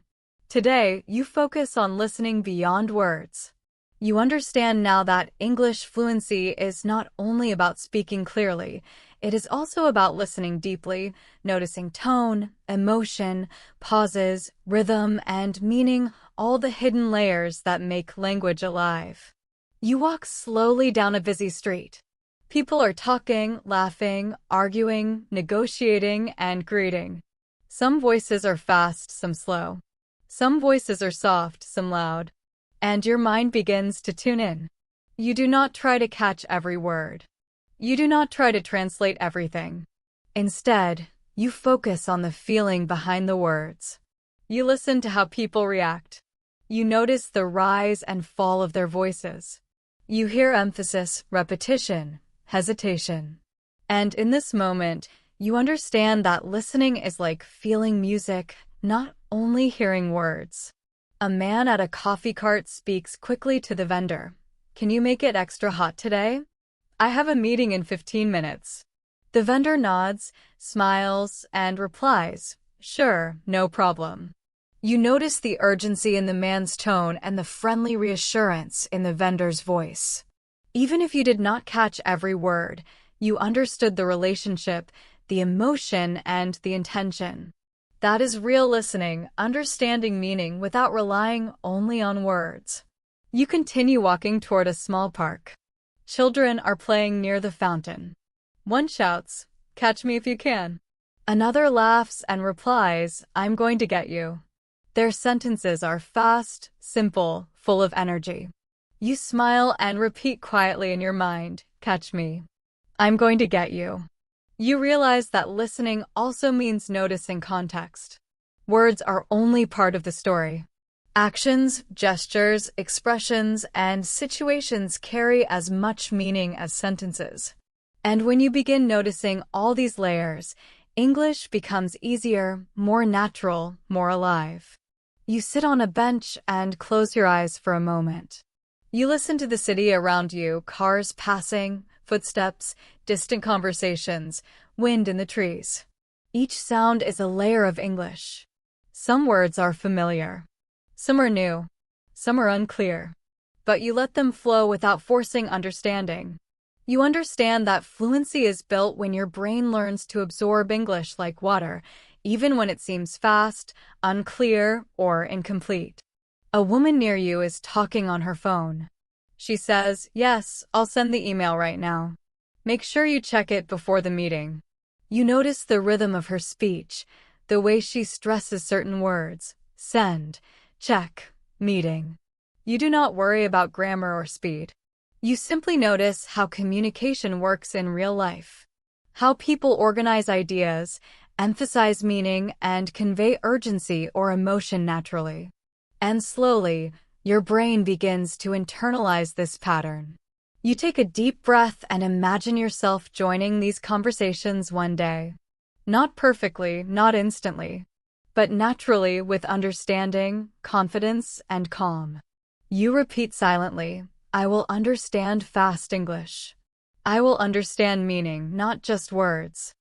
Today, you focus on listening beyond words. You understand now that English fluency is not only about speaking clearly, it is also about listening deeply, noticing tone, emotion, pauses, rhythm, and meaning, all the hidden layers that make language alive. You walk slowly down a busy street. People are talking, laughing, arguing, negotiating, and greeting. Some voices are fast, some slow. Some voices are soft, some loud. And your mind begins to tune in. You do not try to catch every word. You do not try to translate everything. Instead, you focus on the feeling behind the words. You listen to how people react. You notice the rise and fall of their voices. You hear emphasis, repetition, hesitation. And in this moment, you understand that listening is like feeling music, not only hearing words. A man at a coffee cart speaks quickly to the vendor. "Can you make it extra hot today? I have a meeting in 15 minutes. The vendor nods, smiles, and replies, "Sure, no problem." You notice the urgency in the man's tone and the friendly reassurance in the vendor's voice. Even if you did not catch every word, you understood the relationship, the emotion, and the intention. That is real listening, understanding meaning without relying only on words. You continue walking toward a small park. Children are playing near the fountain. One shouts, "Catch me if you can." Another laughs and replies, "I'm going to get you." Their sentences are fast, simple, full of energy. You smile and repeat quietly in your mind, "Catch me. I'm going to get you." You realize that listening also means noticing context. Words are only part of the story. Actions, gestures, expressions, and situations carry as much meaning as sentences. And when you begin noticing all these layers, English becomes easier, more natural, more alive. You sit on a bench and close your eyes for a moment. You listen to the city around you, cars passing, footsteps, distant conversations, wind in the trees. Each sound is a layer of English. Some words are familiar. Some are new. Some are unclear. But you let them flow without forcing understanding. You understand that fluency is built when your brain learns to absorb English like water, even when it seems fast, unclear, or incomplete. A woman near you is talking on her phone. She says, "Yes, I'll send the email right now. Make sure you check it before the meeting." You notice the rhythm of her speech, the way she stresses certain words: send, check, meeting. You do not worry about grammar or speed. You simply notice how communication works in real life, how people organize ideas, emphasize meaning, and convey urgency or emotion naturally. And slowly, your brain begins to internalize this pattern. You take a deep breath and imagine yourself joining these conversations one day. Not perfectly, not instantly, but naturally with understanding, confidence, and calm. You repeat silently, "I will understand fast English. I will understand meaning, not just words.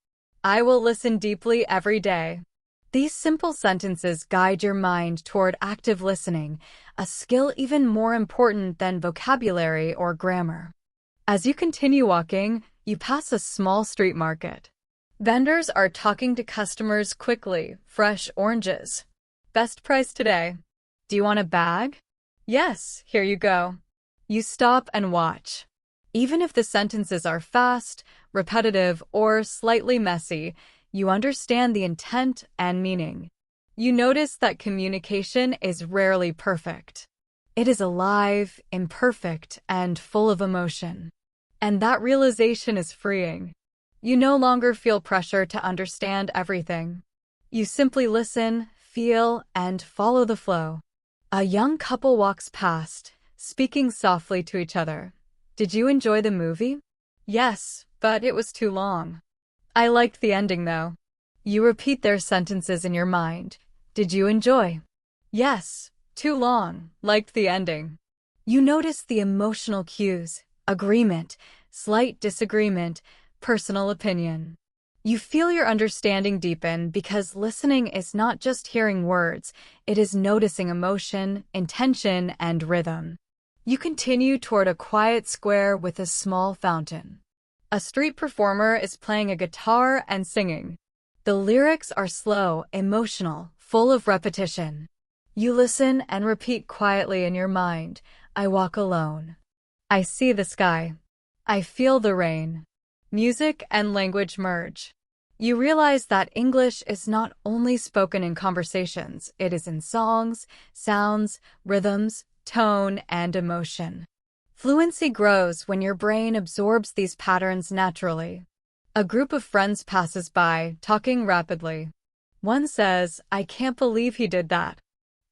I will listen deeply every day." These simple sentences guide your mind toward active listening, a skill even more important than vocabulary or grammar. As you continue walking, you pass a small street market. Vendors are talking to customers quickly, fresh oranges. "Best price today. Do you want a bag?" "Yes, here you go." You stop and watch. Even if the sentences are fast, repetitive, or slightly messy, you understand the intent and meaning. You notice that communication is rarely perfect. It is alive, imperfect, and full of emotion. And that realization is freeing. You no longer feel pressure to understand everything. You simply listen, feel, and follow the flow. A young couple walks past, speaking softly to each other. "Did you enjoy the movie?" "Yes, but it was too long." "I liked the ending though." You repeat their sentences in your mind. "Did you enjoy?" "Yes, too long, liked the ending." You notice the emotional cues: agreement, slight disagreement, personal opinion. You feel your understanding deepen because listening is not just hearing words, it is noticing emotion, intention, and rhythm. You continue toward a quiet square with a small fountain. A street performer is playing a guitar and singing. The lyrics are slow, emotional, full of repetition. You listen and repeat quietly in your mind, "I walk alone. I see the sky. I feel the rain." Music and language merge. You realize that English is not only spoken in conversations, it is in songs, sounds, rhythms, tone, and emotion. Fluency grows when your brain absorbs these patterns naturally. A group of friends passes by, talking rapidly. One says, "I can't believe he did that."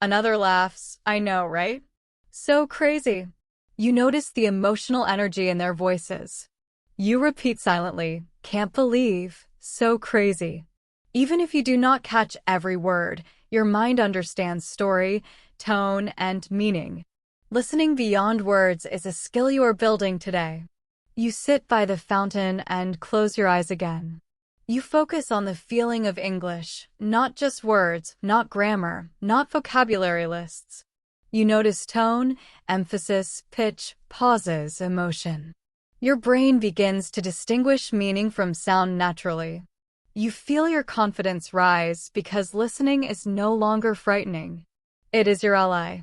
Another laughs, "I know, right? So crazy." You notice the emotional energy in their voices. You repeat silently, "Can't believe, so crazy." Even if you do not catch every word, your mind understands story, tone, and meaning. Listening beyond words is a skill you are building today. You sit by the fountain and close your eyes again. You focus on the feeling of English, not just words, not grammar, not vocabulary lists. You notice tone, emphasis, pitch, pauses, emotion. Your brain begins to distinguish meaning from sound naturally. You feel your confidence rise because listening is no longer frightening. It is your ally.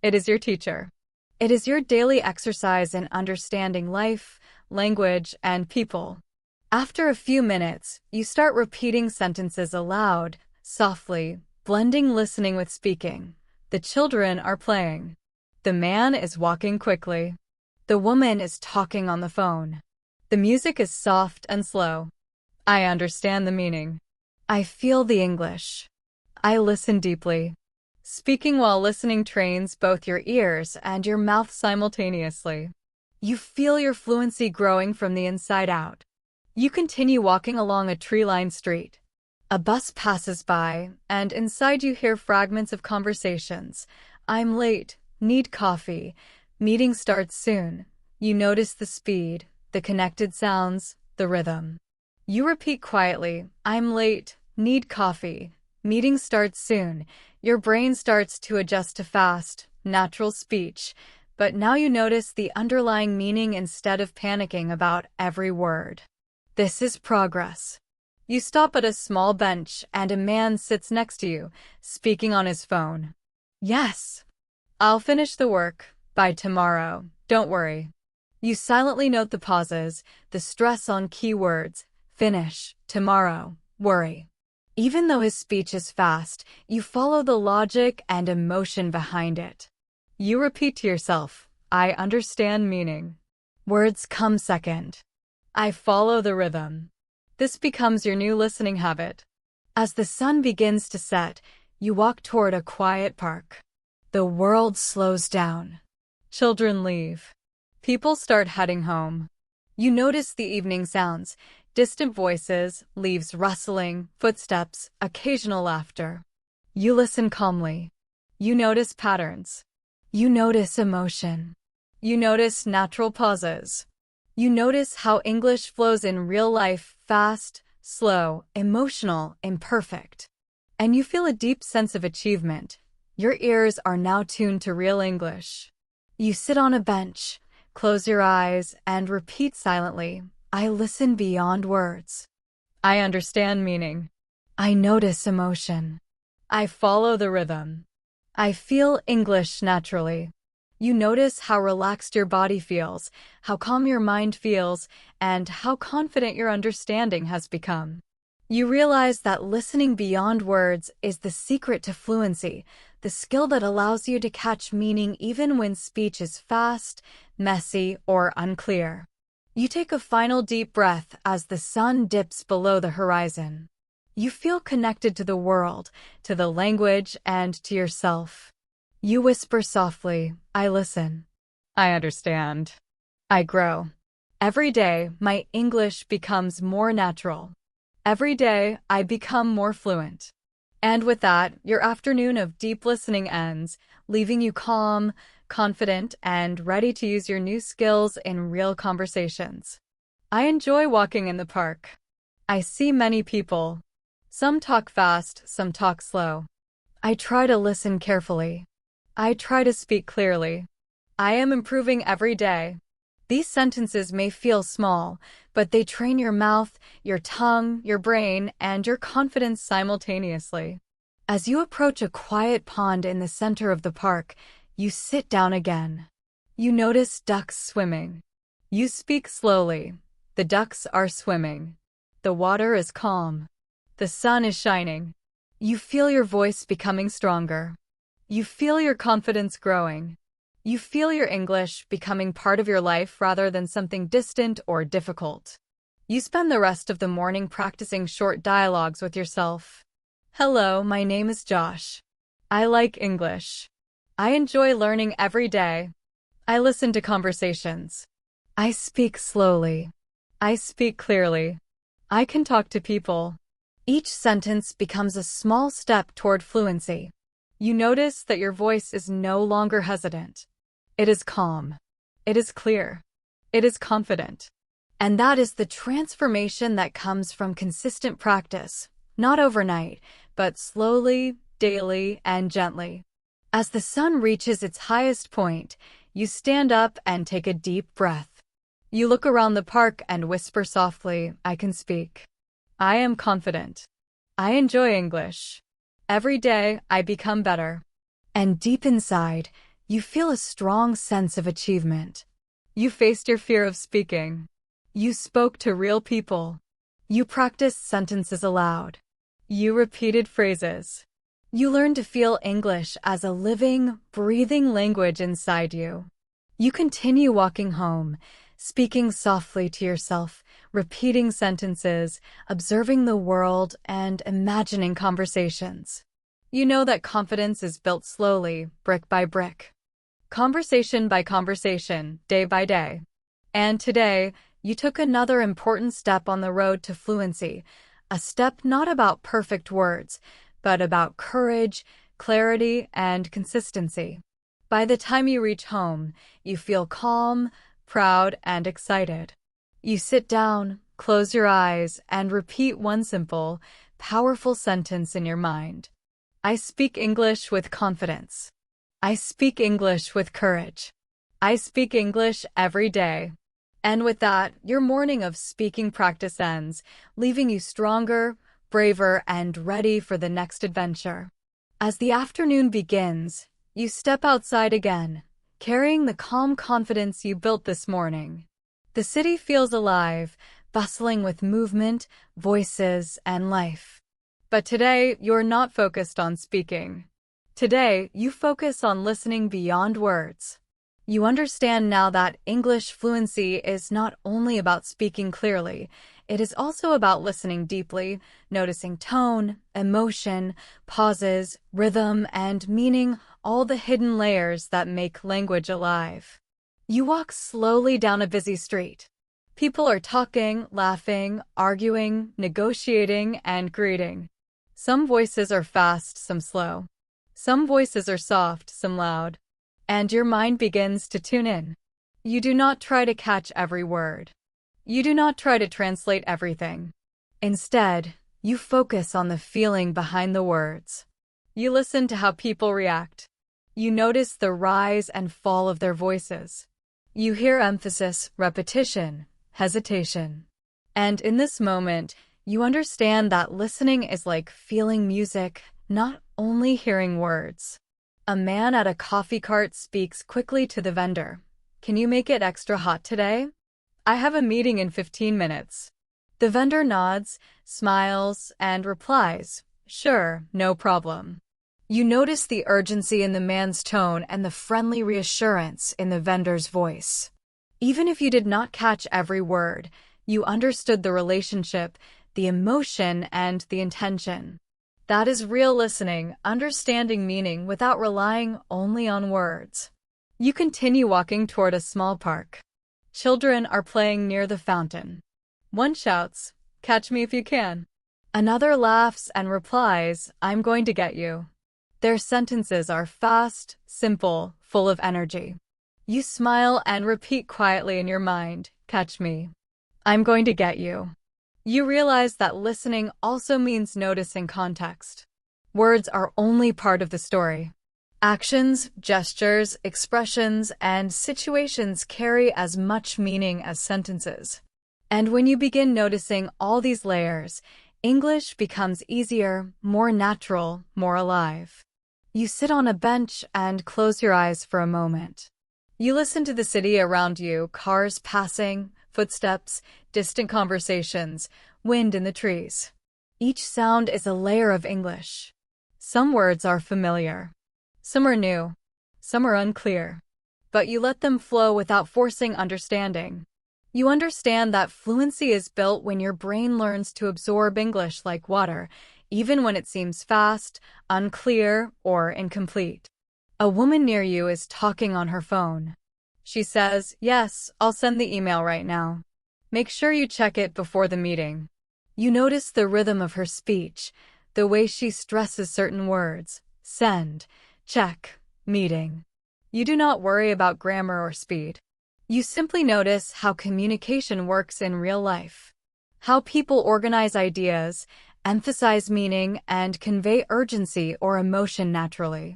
It is your teacher. It is your daily exercise in understanding life, language, and people. After a few minutes, you start repeating sentences aloud, softly, blending listening with speaking. The children are playing. The man is walking quickly. The woman is talking on the phone. The music is soft and slow. I understand the meaning. I feel the English. I listen deeply. Speaking while listening trains both your ears and your mouth simultaneously. You feel your fluency growing from the inside out. You continue walking along a tree-lined street. A bus passes by, and inside you hear fragments of conversations. I'm late, need coffee, meeting starts soon. You notice the speed, the connected sounds, the rhythm. You repeat quietly, I'm late, need coffee, meeting starts soon. Your brain starts to adjust to fast, natural speech, but now you notice the underlying meaning instead of panicking about every word. This is progress. You stop at a small bench and a man sits next to you, speaking on his phone. Yes. I'll finish the work by tomorrow, don't worry. You silently note the pauses, the stress on key words, finish, tomorrow, worry. Even though his speech is fast, you follow the logic and emotion behind it. You repeat to yourself, I understand meaning. Words come second. I follow the rhythm. This becomes your new listening habit. As the sun begins to set, you walk toward a quiet park. The world slows down. Children leave. People start heading home. You notice the evening sounds, distant voices, leaves rustling, footsteps, occasional laughter. You listen calmly. You notice patterns. You notice emotion. You notice natural pauses. You notice how English flows in real life, fast, slow, emotional, imperfect. And you feel a deep sense of achievement. Your ears are now tuned to real English. You sit on a bench, close your eyes, and repeat silently, I listen beyond words. I understand meaning. I notice emotion. I follow the rhythm. I feel English naturally. You notice how relaxed your body feels, how calm your mind feels, and how confident your understanding has become. You realize that listening beyond words is the secret to fluency, the skill that allows you to catch meaning even when speech is fast, messy, or unclear. You take a final deep breath as the sun dips below the horizon. You feel connected to the world, to the language, and to yourself. You whisper softly, I listen. I understand. I grow. Every day, my English becomes more natural. Every day, I become more fluent. And with that, your afternoon of deep listening ends, leaving you calm, confident, and ready to use your new skills in real conversations. I enjoy walking in the park. I see many people. Some talk fast, some talk slow. I try to listen carefully. I try to speak clearly. I am improving every day. These sentences may feel small, but they train your mouth, your tongue, your brain, and your confidence simultaneously. As you approach a quiet pond in the center of the park, you sit down again. You notice ducks swimming. You speak slowly. The ducks are swimming. The water is calm. The sun is shining. You feel your voice becoming stronger. You feel your confidence growing. You feel your English becoming part of your life rather than something distant or difficult. You spend the rest of the morning practicing short dialogues with yourself. Hello, my name is Josh. I like English. I enjoy learning every day. I listen to conversations. I speak slowly. I speak clearly. I can talk to people. Each sentence becomes a small step toward fluency. You notice that your voice is no longer hesitant. It is calm. It is clear. It is confident. And that is the transformation that comes from consistent practice, not overnight, but slowly, daily, and gently. As the sun reaches its highest point, you stand up and take a deep breath. You look around the park and whisper softly, "I can speak. I am confident. I enjoy English. Every day I become better." And deep inside, you feel a strong sense of achievement. You faced your fear of speaking. You spoke to real people. You practiced sentences aloud. You repeated phrases. You learned to feel English as a living, breathing language inside you. You continue walking home, speaking softly to yourself, repeating sentences, observing the world, and imagining conversations. You know that confidence is built slowly, brick by brick. Conversation by conversation, day by day. And today, you took another important step on the road to fluency, a step not about perfect words, but about courage, clarity, and consistency. By the time you reach home, you feel calm, proud, and excited. You sit down, close your eyes, and repeat one simple, powerful sentence in your mind. I speak English with confidence. I speak English with courage. I speak English every day. And with that, your morning of speaking practice ends, leaving you stronger, braver, and ready for the next adventure. As the afternoon begins, you step outside again, carrying the calm confidence you built this morning. The city feels alive, bustling with movement, voices, and life. But today, you're not focused on speaking. Today, you focus on listening beyond words. You understand now that English fluency is not only about speaking clearly, it is also about listening deeply, noticing tone, emotion, pauses, rhythm, and meaning, all the hidden layers that make language alive. You walk slowly down a busy street. People are talking, laughing, arguing, negotiating, and greeting. Some voices are fast, some slow. Some voices are soft, some loud. And your mind begins to tune in. You do not try to catch every word. You do not try to translate everything. Instead, you focus on the feeling behind the words. You listen to how people react. You notice the rise and fall of their voices. You hear emphasis, repetition, hesitation. And in this moment, you understand that listening is like feeling music, not only hearing words. A man at a coffee cart speaks quickly to the vendor. "Can you make it extra hot today? I have a meeting in 15 minutes. The vendor nods, smiles, and replies, "Sure, no problem." You notice the urgency in the man's tone and the friendly reassurance in the vendor's voice. Even if you did not catch every word, you understood the relationship, the emotion, and the intention. That is real listening, understanding meaning without relying only on words. You continue walking toward a small park. Children are playing near the fountain. One shouts, "Catch me if you can." Another laughs and replies, "I'm going to get you." Their sentences are fast, simple, full of energy. You smile and repeat quietly in your mind, "Catch me. I'm going to get you." You realize that listening also means noticing context. Words are only part of the story. Actions, gestures, expressions, and situations carry as much meaning as sentences. And when you begin noticing all these layers, English becomes easier, more natural, more alive. You sit on a bench and close your eyes for a moment. You listen to the city around you, cars passing, footsteps, distant conversations, wind in the trees. Each sound is a layer of English. Some words are familiar. Some are new. Some are unclear. But you let them flow without forcing understanding. You understand that fluency is built when your brain learns to absorb English like water, even when it seems fast, unclear, or incomplete. A woman near you is talking on her phone. She says, "Yes, I'll send the email right now. Make sure you check it before the meeting." You notice the rhythm of her speech, the way she stresses certain words: send, check, meeting. You do not worry about grammar or speed. You simply notice how communication works in real life, how people organize ideas, emphasize meaning, and convey urgency or emotion naturally.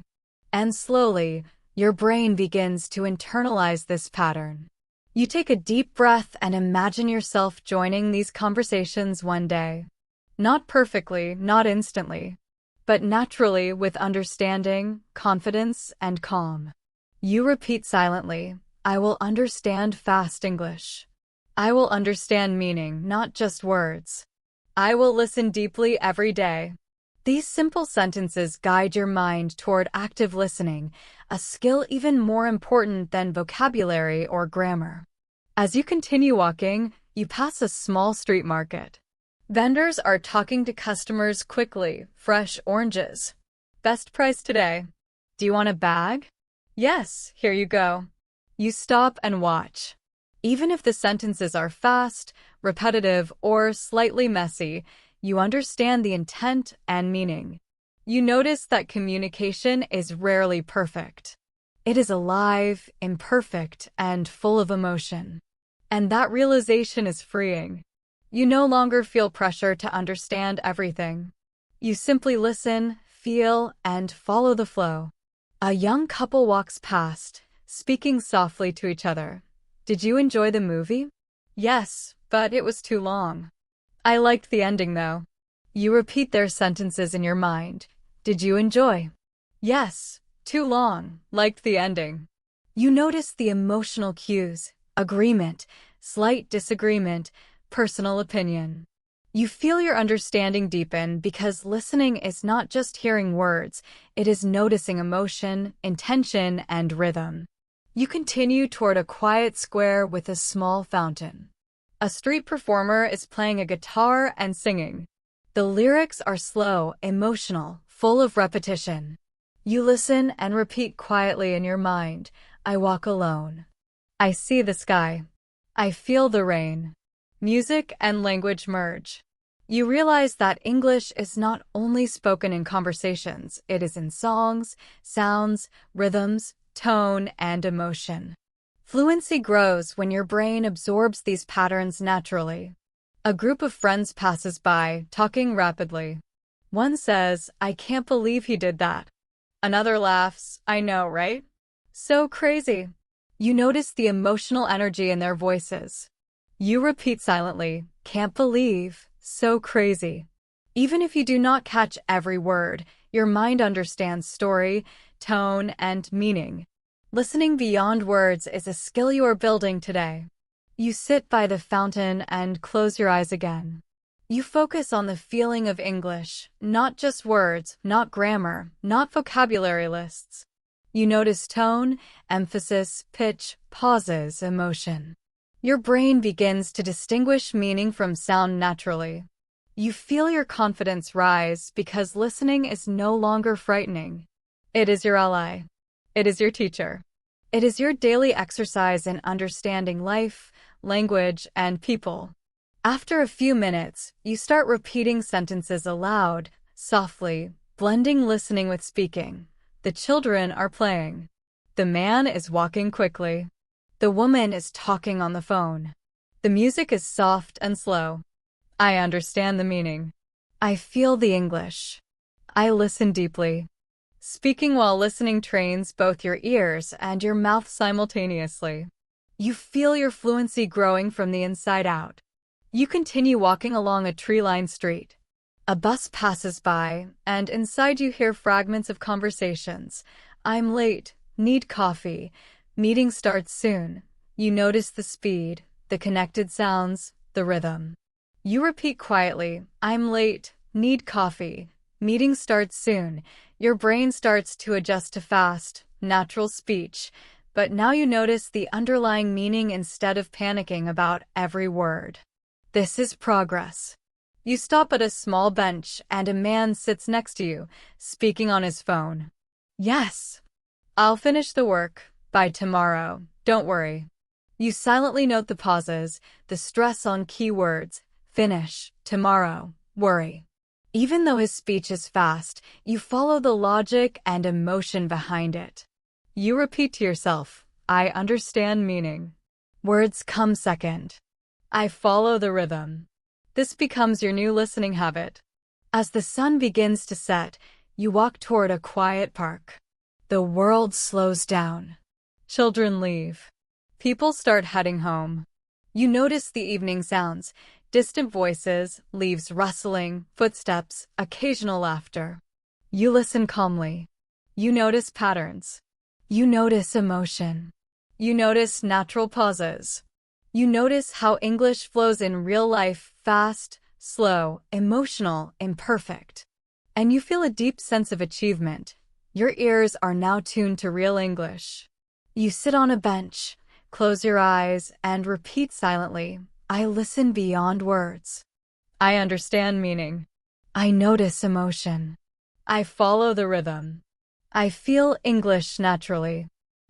And slowly, your brain begins to internalize this pattern. You take a deep breath and imagine yourself joining these conversations one day. Not perfectly, not instantly, but naturally with understanding, confidence, and calm. You repeat silently, I will understand fast English. I will understand meaning, not just words. I will listen deeply every day. These simple sentences guide your mind toward active listening, a skill even more important than vocabulary or grammar. As you continue walking, you pass a small street market. Vendors are talking to customers quickly, fresh oranges. Best price today. Do you want a bag? Yes, here you go. You stop and watch. Even if the sentences are fast, repetitive, or slightly messy, you understand the intent and meaning. You notice that communication is rarely perfect. It is alive, imperfect, and full of emotion. And that realization is freeing. You no longer feel pressure to understand everything. You simply listen, feel, and follow the flow. A young couple walks past, speaking softly to each other. Did you enjoy the movie? Yes, but it was too long. I liked the ending though. You repeat their sentences in your mind. Did you enjoy? Yes, too long, liked the ending. You notice the emotional cues, agreement, slight disagreement, personal opinion. You feel your understanding deepen because listening is not just hearing words, it is noticing emotion, intention, and rhythm. You continue toward a quiet square with a small fountain. A street performer is playing a guitar and singing. The lyrics are slow, emotional, full of repetition. You listen and repeat quietly in your mind, I walk alone. I see the sky. I feel the rain. Music and language merge. You realize that English is not only spoken in conversations, it is in songs, sounds, rhythms, tone, and emotion. Fluency grows when your brain absorbs these patterns naturally. A group of friends passes by, talking rapidly. One says, I can't believe he did that. Another laughs, I know, right? So crazy. You notice the emotional energy in their voices. You repeat silently, can't believe, so crazy. Even if you do not catch every word, your mind understands story, tone, and meaning. Listening beyond words is a skill you are building today. You sit by the fountain and close your eyes again. You focus on the feeling of English, not just words, not grammar, not vocabulary lists. You notice tone, emphasis, pitch, pauses, emotion. Your brain begins to distinguish meaning from sound naturally. You feel your confidence rise because listening is no longer frightening. It is your ally. It is your teacher. It is your daily exercise in understanding life, language, and people. After a few minutes, you start repeating sentences aloud, softly, blending listening with speaking. The children are playing. The man is walking quickly. The woman is talking on the phone. The music is soft and slow. I understand the meaning. I feel the English. I listen deeply. Speaking while listening trains both your ears and your mouth simultaneously. You feel your fluency growing from the inside out. You continue walking along a tree-lined street. A bus passes by, and inside you hear fragments of conversations. I'm late, need coffee, meeting starts soon. You notice the speed, the connected sounds, the rhythm. You repeat quietly, I'm late, need coffee, meeting starts soon. Your brain starts to adjust to fast, natural speech, but now you notice the underlying meaning instead of panicking about every word. This is progress. You stop at a small bench and a man sits next to you, speaking on his phone. Yes. I'll finish the work by tomorrow, don't worry. You silently note the pauses, the stress on key words, finish, tomorrow, worry. Even though his speech is fast, you follow the logic and emotion behind it. You repeat to yourself, I understand meaning. Words come second. I follow the rhythm. This becomes your new listening habit. As the sun begins to set, you walk toward a quiet park. The world slows down. Children leave. People start heading home. You notice the evening sounds, distant voices, leaves rustling, footsteps, occasional laughter. You listen calmly. You notice patterns. You notice emotion. You notice natural pauses. You notice how English flows in real life, fast, slow, emotional, imperfect. And you feel a deep sense of achievement. Your ears are now tuned to real English. You sit on a bench, close your eyes, and repeat silently, I listen beyond words. I understand meaning. I notice emotion. I follow the rhythm. I feel English naturally.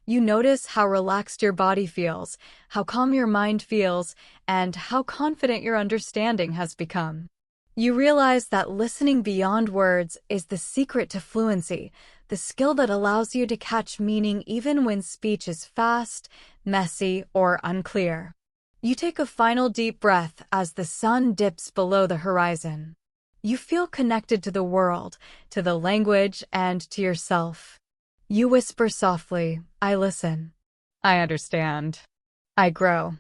You notice how relaxed your body feels, how calm your mind feels, and how confident your understanding has become. You realize that listening beyond words is the secret to fluency, the skill that allows you to catch meaning even when speech is fast, messy, or unclear. You take a final deep breath as the sun dips below the horizon. You feel connected to the world, to the language, and to yourself. You whisper softly, I listen. I understand. I grow.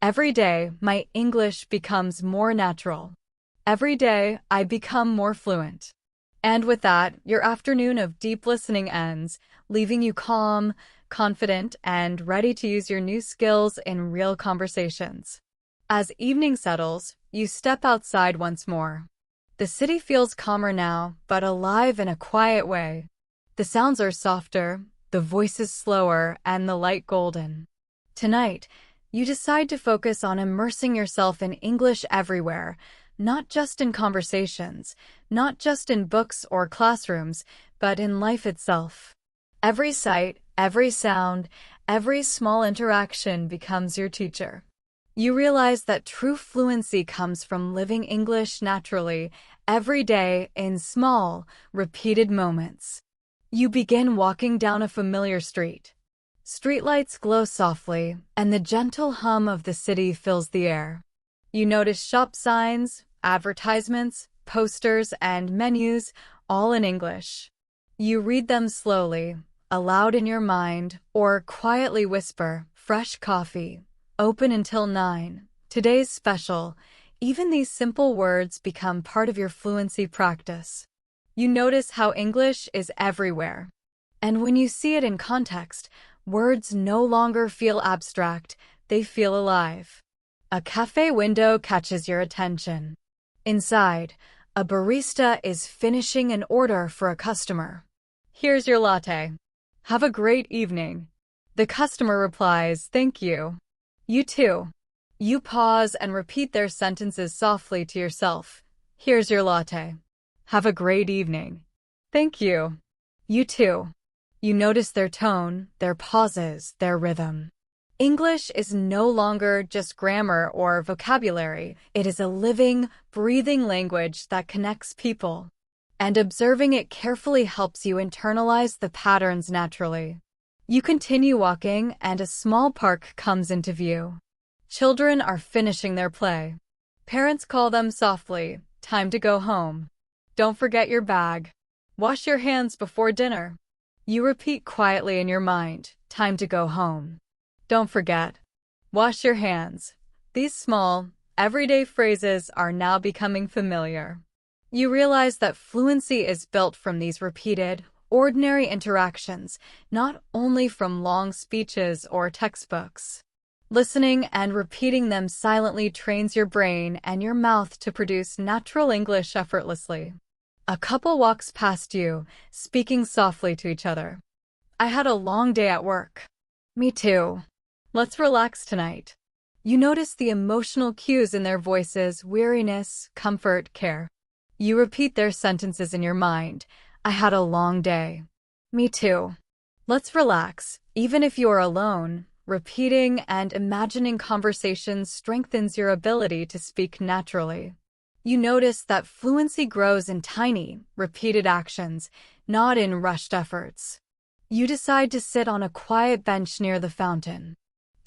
Every day, my English becomes more natural. Every day, I become more fluent. And with that, your afternoon of deep listening ends, leaving you calm, confident, and ready to use your new skills in real conversations. As evening settles, you step outside once more. The city feels calmer now, but alive in a quiet way. The sounds are softer, the voices slower, and the light golden. Tonight, you decide to focus on immersing yourself in English everywhere, not just in conversations, not just in books or classrooms, but in life itself. Every sight, every sound, every small interaction becomes your teacher. You realize that true fluency comes from living English naturally, every day, in small, repeated moments. You begin walking down a familiar street. Streetlights glow softly, and the gentle hum of the city fills the air. You notice shop signs, advertisements, posters, and menus, all in English. You read them slowly, aloud in your mind, or quietly whisper, fresh coffee, open until 9, today's special. Even these simple words become part of your fluency practice. You notice how English is everywhere. And when you see it in context, words no longer feel abstract, they feel alive. A cafe window catches your attention. Inside, a barista is finishing an order for a customer. Here's your latte. Have a great evening. The customer replies, thank you. You too. You pause and repeat their sentences softly to yourself. Here's your latte. Have a great evening. Thank you. You too. You notice their tone, their pauses, their rhythm. English is no longer just grammar or vocabulary. It is a living, breathing language that connects people. And observing it carefully helps you internalize the patterns naturally. You continue walking, and a small park comes into view. Children are finishing their play. Parents call them softly, time to go home. Don't forget your bag. Wash your hands before dinner. You repeat quietly in your mind, time to go home. Don't forget. Wash your hands. These small, everyday phrases are now becoming familiar. You realize that fluency is built from these repeated, ordinary interactions, not only from long speeches or textbooks. Listening and repeating them silently trains your brain and your mouth to produce natural English effortlessly. A couple walks past you, speaking softly to each other. I had a long day at work. Me too. Let's relax tonight. You notice the emotional cues in their voices, weariness, comfort, care. You repeat their sentences in your mind. I had a long day. Me too. Let's relax, even if you are alone. Repeating and imagining conversations strengthens your ability to speak naturally. You notice that fluency grows in tiny, repeated actions, not in rushed efforts. You decide to sit on a quiet bench near the fountain.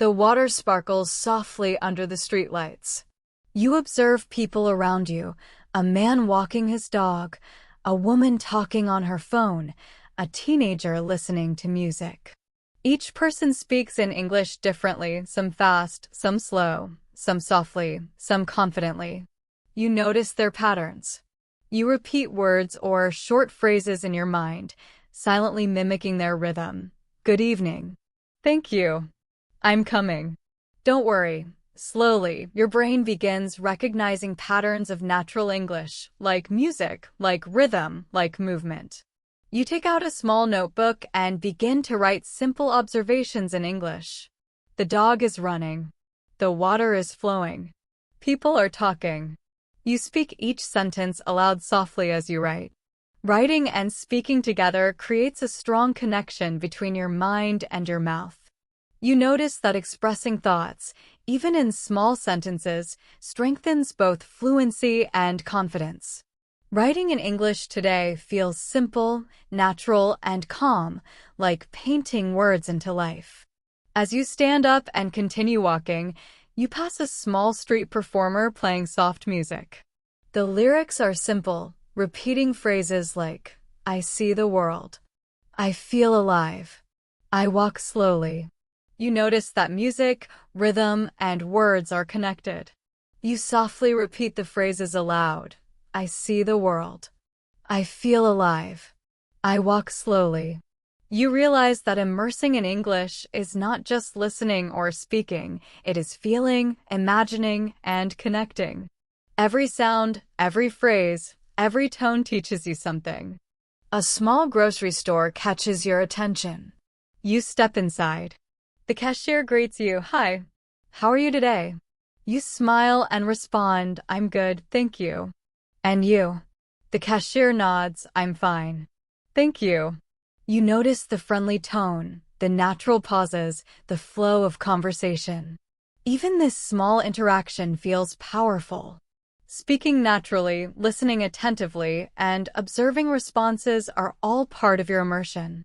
The water sparkles softly under the streetlights. You observe people around you, a man walking his dog, a woman talking on her phone, a teenager listening to music. Each person speaks in English differently, some fast, some slow, some softly, some confidently. You notice their patterns. You repeat words or short phrases in your mind, silently mimicking their rhythm. Good evening. Thank you. I'm coming. Don't worry. Slowly, your brain begins recognizing patterns of natural English, like music, like rhythm, like movement. You take out a small notebook and begin to write simple observations in English. The dog is running. The water is flowing. People are talking. You speak each sentence aloud softly as you write. Writing and speaking together creates a strong connection between your mind and your mouth. You notice that expressing thoughts, even in small sentences, strengthens both fluency and confidence. Writing in English today feels simple, natural, and calm, like painting words into life. As you stand up and continue walking, you pass a small street performer playing soft music. The lyrics are simple, repeating phrases like, I see the world. I feel alive. I walk slowly. You notice that music, rhythm, and words are connected. You softly repeat the phrases aloud. I see the world. I feel alive. I walk slowly. You realize that immersing in English is not just listening or speaking, it is feeling, imagining, and connecting. Every sound, every phrase, every tone teaches you something. A small grocery store catches your attention. You step inside. The cashier greets you, Hi. How are you today? You smile and respond, I'm good, thank you. And you? The cashier nods, I'm fine. Thank you. You notice the friendly tone, the natural pauses, the flow of conversation. Even this small interaction feels powerful. Speaking naturally, listening attentively, and observing responses are all part of your immersion.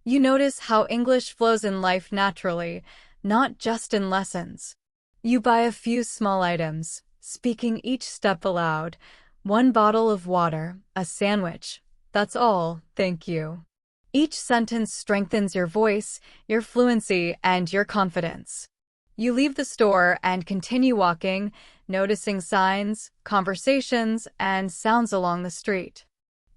You notice how English flows in life naturally, not just in lessons. You buy a few small items, speaking each step aloud. One bottle of water, a sandwich. That's all, thank you. Each sentence strengthens your voice, your fluency, and your confidence. You leave the store and continue walking, noticing signs, conversations, and sounds along the street.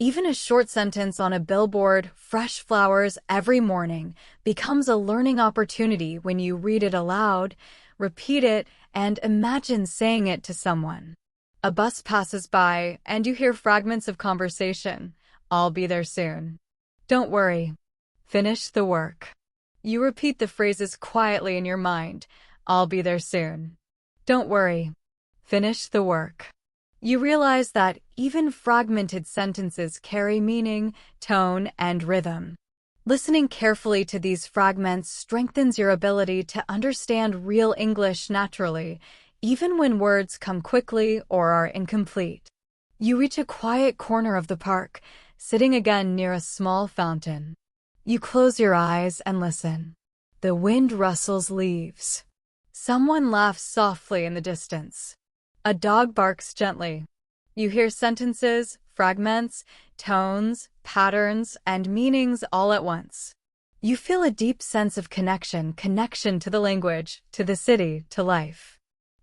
Even a short sentence on a billboard, fresh flowers every morning, becomes a learning opportunity when you read it aloud, repeat it, and imagine saying it to someone. A bus passes by, and you hear fragments of conversation. I'll be there soon. Don't worry. Finish the work. You repeat the phrases quietly in your mind. I'll be there soon. Don't worry. Finish the work. You realize that even fragmented sentences carry meaning, tone, and rhythm. Listening carefully to these fragments strengthens your ability to understand real English naturally, even when words come quickly or are incomplete. You reach a quiet corner of the park, sitting again near a small fountain. You close your eyes and listen. The wind rustles leaves. Someone laughs softly in the distance. A dog barks gently. You hear sentences, fragments, tones, patterns, and meanings all at once. You feel a deep sense of connection to the language, to the city, to life.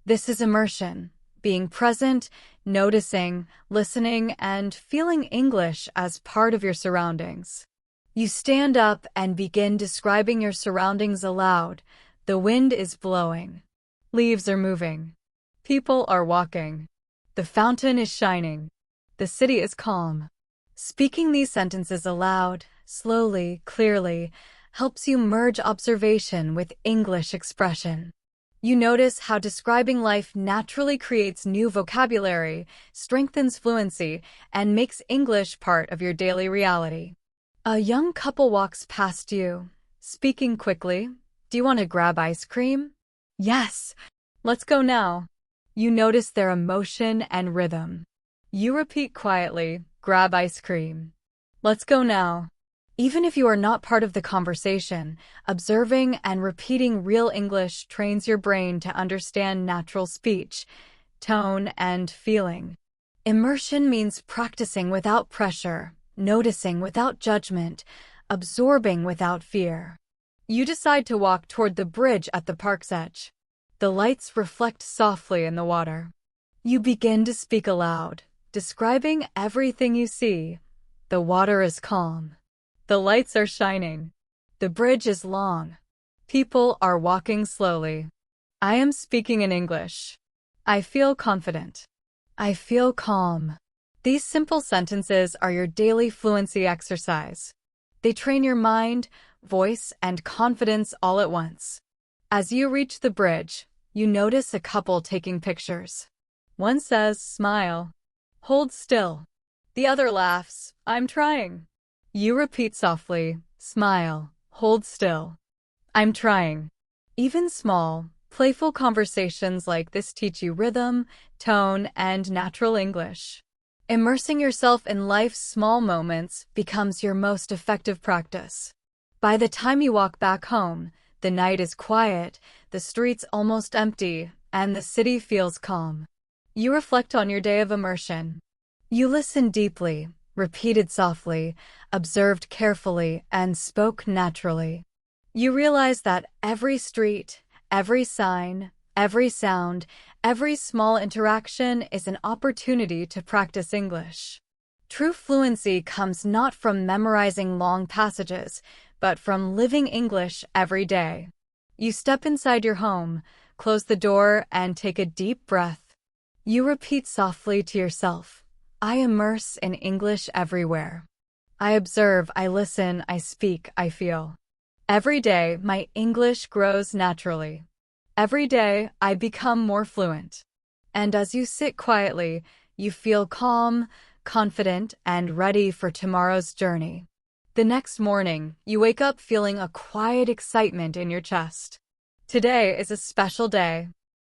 This is immersion, being present, noticing, listening, and feeling English as part of your surroundings. You stand up and begin describing your surroundings aloud. The wind is blowing. Leaves are moving. People are walking. The fountain is shining. The city is calm. Speaking these sentences aloud, slowly, clearly, helps you merge observation with English expression. You notice how describing life naturally creates new vocabulary, strengthens fluency, and makes English part of your daily reality. A young couple walks past you, speaking quickly. Do you want to grab ice cream? Yes. Let's go now. You notice their emotion and rhythm. You repeat quietly, grab ice cream. Let's go now. Even if you are not part of the conversation, observing and repeating real English trains your brain to understand natural speech, tone, and feeling. Immersion means practicing without pressure, noticing without judgment, absorbing without fear. You decide to walk toward the bridge at the park's edge. The lights reflect softly in the water. You begin to speak aloud, describing everything you see. The water is calm. The lights are shining. The bridge is long. People are walking slowly. I am speaking in English. I feel confident. I feel calm. These simple sentences are your daily fluency exercise. They train your mind, voice, and confidence all at once. As you reach the bridge, you notice a couple taking pictures. One says, "Smile. Hold still." The other laughs, "I'm trying." You repeat softly, "Smile. Hold still. I'm trying." Even small, playful conversations like this teach you rhythm, tone, and natural English. Immersing yourself in life's small moments becomes your most effective practice. By the time you walk back home, the night is quiet, the streets almost empty, and the city feels calm. You reflect on your day of immersion. You listen deeply, repeated softly, observed carefully, and spoke naturally. You realize that every street, every sign, every sound, every small interaction is an opportunity to practice English. True fluency comes not from memorizing long passages, but from living English every day. You step inside your home, close the door, and take a deep breath. You repeat softly to yourself, "I immerse in English everywhere. I observe, I listen, I speak, I feel. Every day, my English grows naturally. Every day, I become more fluent." And as you sit quietly, you feel calm, confident, and ready for tomorrow's journey. The next morning, you wake up feeling a quiet excitement in your chest. Today is a special day.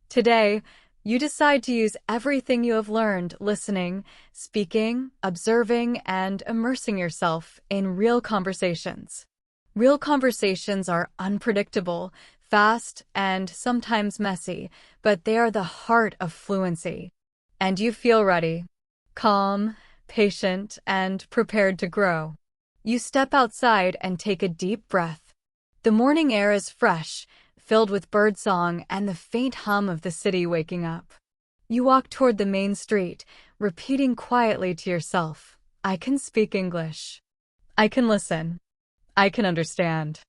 Today, you decide to use everything you have learned listening, speaking, observing, and immersing yourself in real conversations. Real conversations are unpredictable, fast, and sometimes messy, but they are the heart of fluency. And you feel ready, calm, patient, and prepared to grow. You step outside and take a deep breath. The morning air is fresh, filled with birdsong and the faint hum of the city waking up. You walk toward the main street, repeating quietly to yourself, "I can speak English. I can listen. I can understand.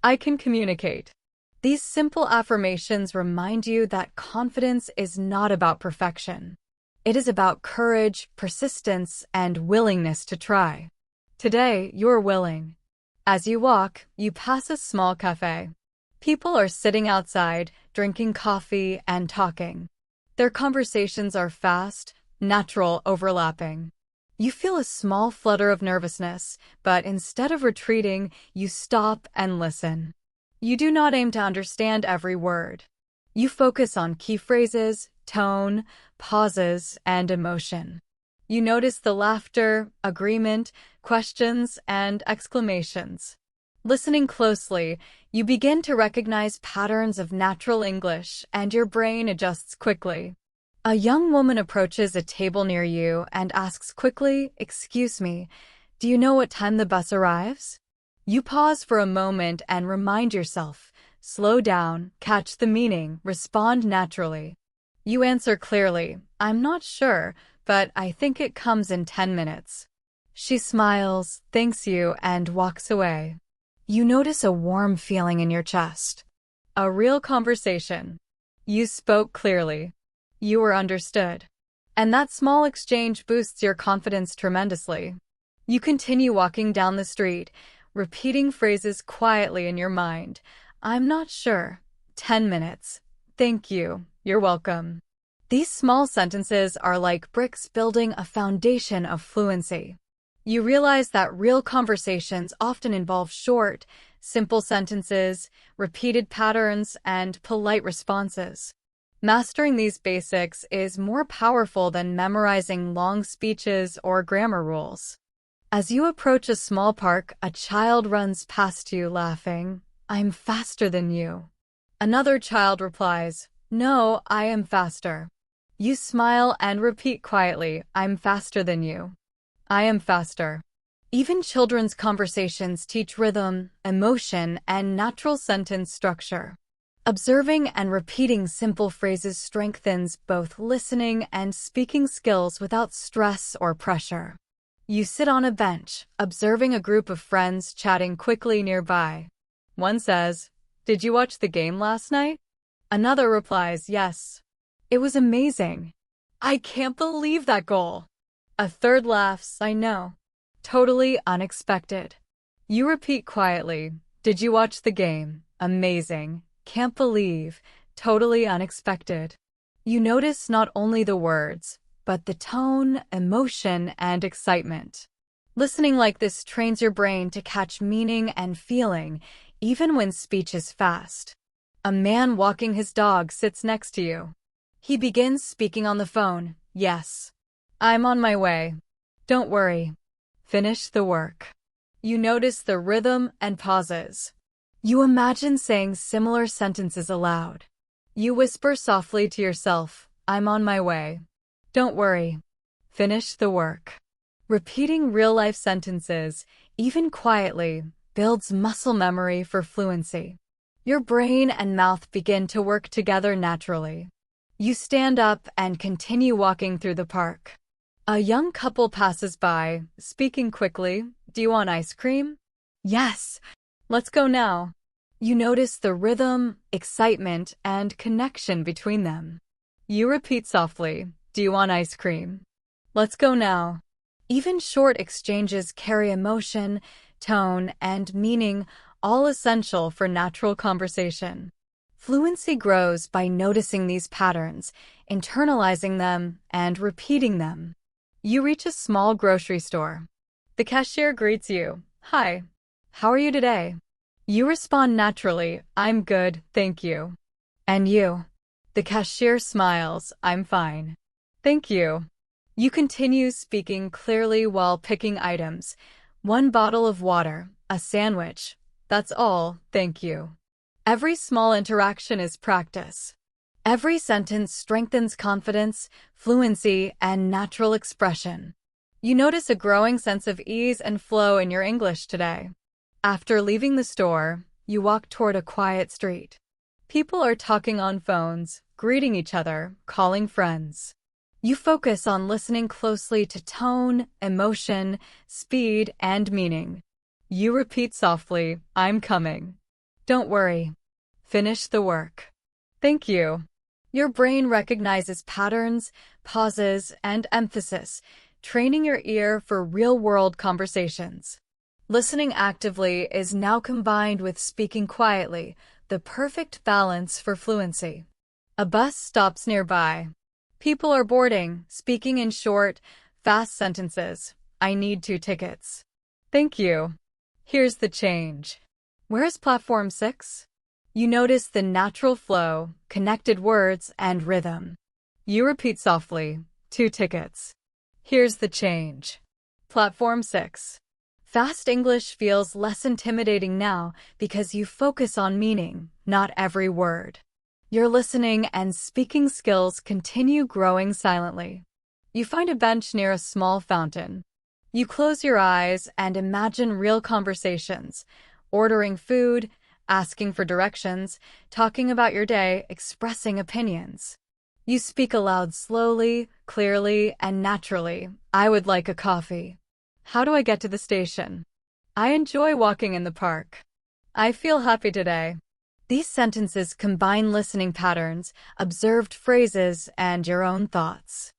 I can communicate." These simple affirmations remind you that confidence is not about perfection. It is about courage, persistence, and willingness to try. Today, you're willing. As you walk, you pass a small cafe. People are sitting outside, drinking coffee and talking. Their conversations are fast, natural, overlapping. You feel a small flutter of nervousness, but instead of retreating, you stop and listen. You do not aim to understand every word. You focus on key phrases, tone, pauses, and emotion. You notice the laughter, agreement, questions, and exclamations. Listening closely, you begin to recognize patterns of natural English, and your brain adjusts quickly. A young woman approaches a table near you and asks quickly, "Excuse me, do you know what time the bus arrives?" You pause for a moment and remind yourself, slow down, catch the meaning, respond naturally. You answer clearly, "I'm not sure, but I think it comes in 10 minutes. She smiles, thanks you, and walks away. You notice a warm feeling in your chest. A real conversation. You spoke clearly. You were understood. And that small exchange boosts your confidence tremendously. You continue walking down the street, repeating phrases quietly in your mind. "I'm not sure. 10 minutes. Thank you. You're welcome." These small sentences are like bricks building a foundation of fluency. You realize that real conversations often involve short, simple sentences, repeated patterns, and polite responses. Mastering these basics is more powerful than memorizing long speeches or grammar rules. As you approach a small park, a child runs past you laughing. I'm faster than you. Another child replies, No, I am faster. You smile and repeat quietly, I'm faster than you. I am faster. Even children's conversations teach rhythm, emotion, and natural sentence structure. Observing and repeating simple phrases strengthens both listening and speaking skills without stress or pressure. You sit on a bench, observing a group of friends chatting quickly nearby. One says, Did you watch the game last night? Another replies, Yes. It was amazing. I can't believe that goal. A third laughs, I know. Totally unexpected. You repeat quietly, Did you watch the game? Amazing. Can't believe. Totally unexpected. You notice not only the words, but the tone, emotion, and excitement. Listening like this trains your brain to catch meaning and feeling, even when speech is fast. A man walking his dog sits next to you. He begins speaking on the phone. Yes. I'm on my way. Don't worry. Finish the work. You notice the rhythm and pauses. You imagine saying similar sentences aloud. You whisper softly to yourself, I'm on my way. Don't worry. Finish the work. Repeating real-life sentences, even quietly, builds muscle memory for fluency. Your brain and mouth begin to work together naturally. You stand up and continue walking through the park. A young couple passes by, speaking quickly, Do you want ice cream? Yes. Let's go now. You notice the rhythm, excitement, and connection between them. You repeat softly, Do you want ice cream? Let's go now. Even short exchanges carry emotion, tone, and meaning, all essential for natural conversation. Fluency grows by noticing these patterns, internalizing them, and repeating them. You reach a small grocery store. The cashier greets you. Hi. How are you today? You respond naturally, I'm good, thank you. And you? The cashier smiles, I'm fine. Thank you. You continue speaking clearly while picking items. One bottle of water, a sandwich. That's all, thank you. Every small interaction is practice. Every sentence strengthens confidence, fluency, and natural expression. You notice a growing sense of ease and flow in your English today. After leaving the store, you walk toward a quiet street. People are talking on phones, greeting each other, calling friends. You focus on listening closely to tone, emotion, speed, and meaning. You repeat softly, I'm coming. Don't worry. Finish the work. Thank you. Your brain recognizes patterns, pauses, and emphasis, training your ear for real-world conversations. Listening actively is now combined with speaking quietly, the perfect balance for fluency. A bus stops nearby. People are boarding, speaking in short, fast sentences. I need 2 tickets. Thank you. Here's the change. Where's platform 6? You notice the natural flow, connected words, and rhythm. You repeat softly, 2 tickets. Here's the change. Platform 6. Fast English feels less intimidating now because you focus on meaning, not every word. Your listening and speaking skills continue growing silently. You find a bench near a small fountain. You close your eyes and imagine real conversations, ordering food, asking for directions, talking about your day, expressing opinions. You speak aloud slowly, clearly, and naturally. I would like a coffee. How do I get to the station? I enjoy walking in the park. I feel happy today. These sentences combine listening patterns, observed phrases, and your own thoughts.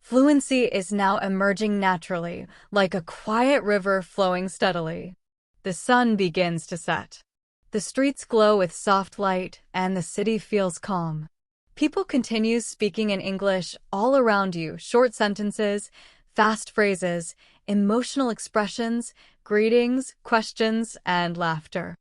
Fluency is now emerging naturally, like a quiet river flowing steadily. The sun begins to set. The streets glow with soft light, and the city feels calm. People continue speaking in English all around you, short sentences, fast phrases, emotional expressions, greetings, questions, and laughter.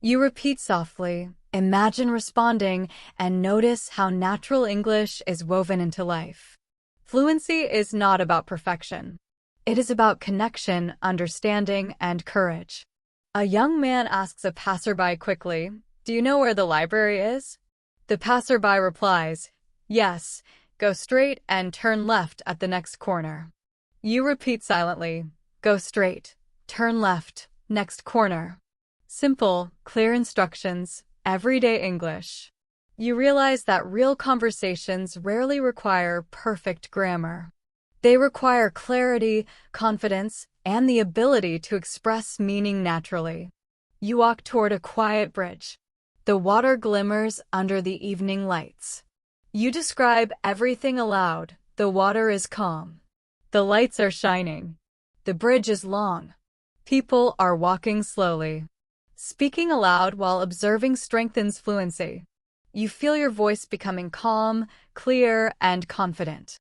You repeat softly, imagine responding, and notice how natural English is woven into life. Fluency is not about perfection. It is about connection, understanding, and courage. A young man asks a passerby quickly, "Do you know where the library is?" The passerby replies, "Yes, go straight and turn left at the next corner." You repeat silently, "Go straight, turn left, next corner." Simple, clear instructions, everyday English. You realize that real conversations rarely require perfect grammar. They require clarity, confidence, and the ability to express meaning naturally. You walk toward a quiet bridge. The water glimmers under the evening lights. You describe everything aloud. The water is calm. The lights are shining. The bridge is long. People are walking slowly. Speaking aloud while observing strengthens fluency. You feel your voice becoming calm, clear, and confident.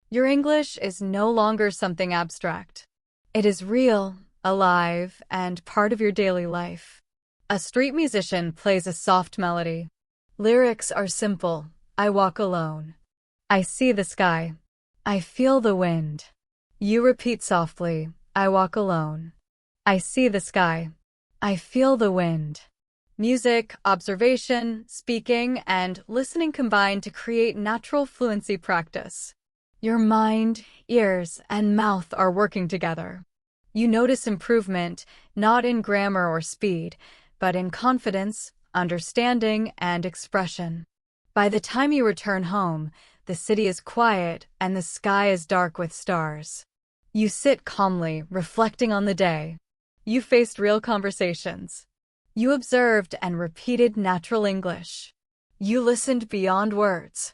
Your English is no longer something abstract. It is real, alive, and part of your daily life. A street musician plays a soft melody. Lyrics are simple. I walk alone. I see the sky. I feel the wind. You repeat softly, I walk alone. I see the sky. I feel the wind. Music, observation, speaking, and listening combine to create natural fluency practice. Your mind, ears, and mouth are working together. You notice improvement, not in grammar or speed, but in confidence, understanding, and expression. By the time you return home, the city is quiet and the sky is dark with stars. You sit calmly, reflecting on the day. You faced real conversations. You observed and repeated natural English. You listened beyond words.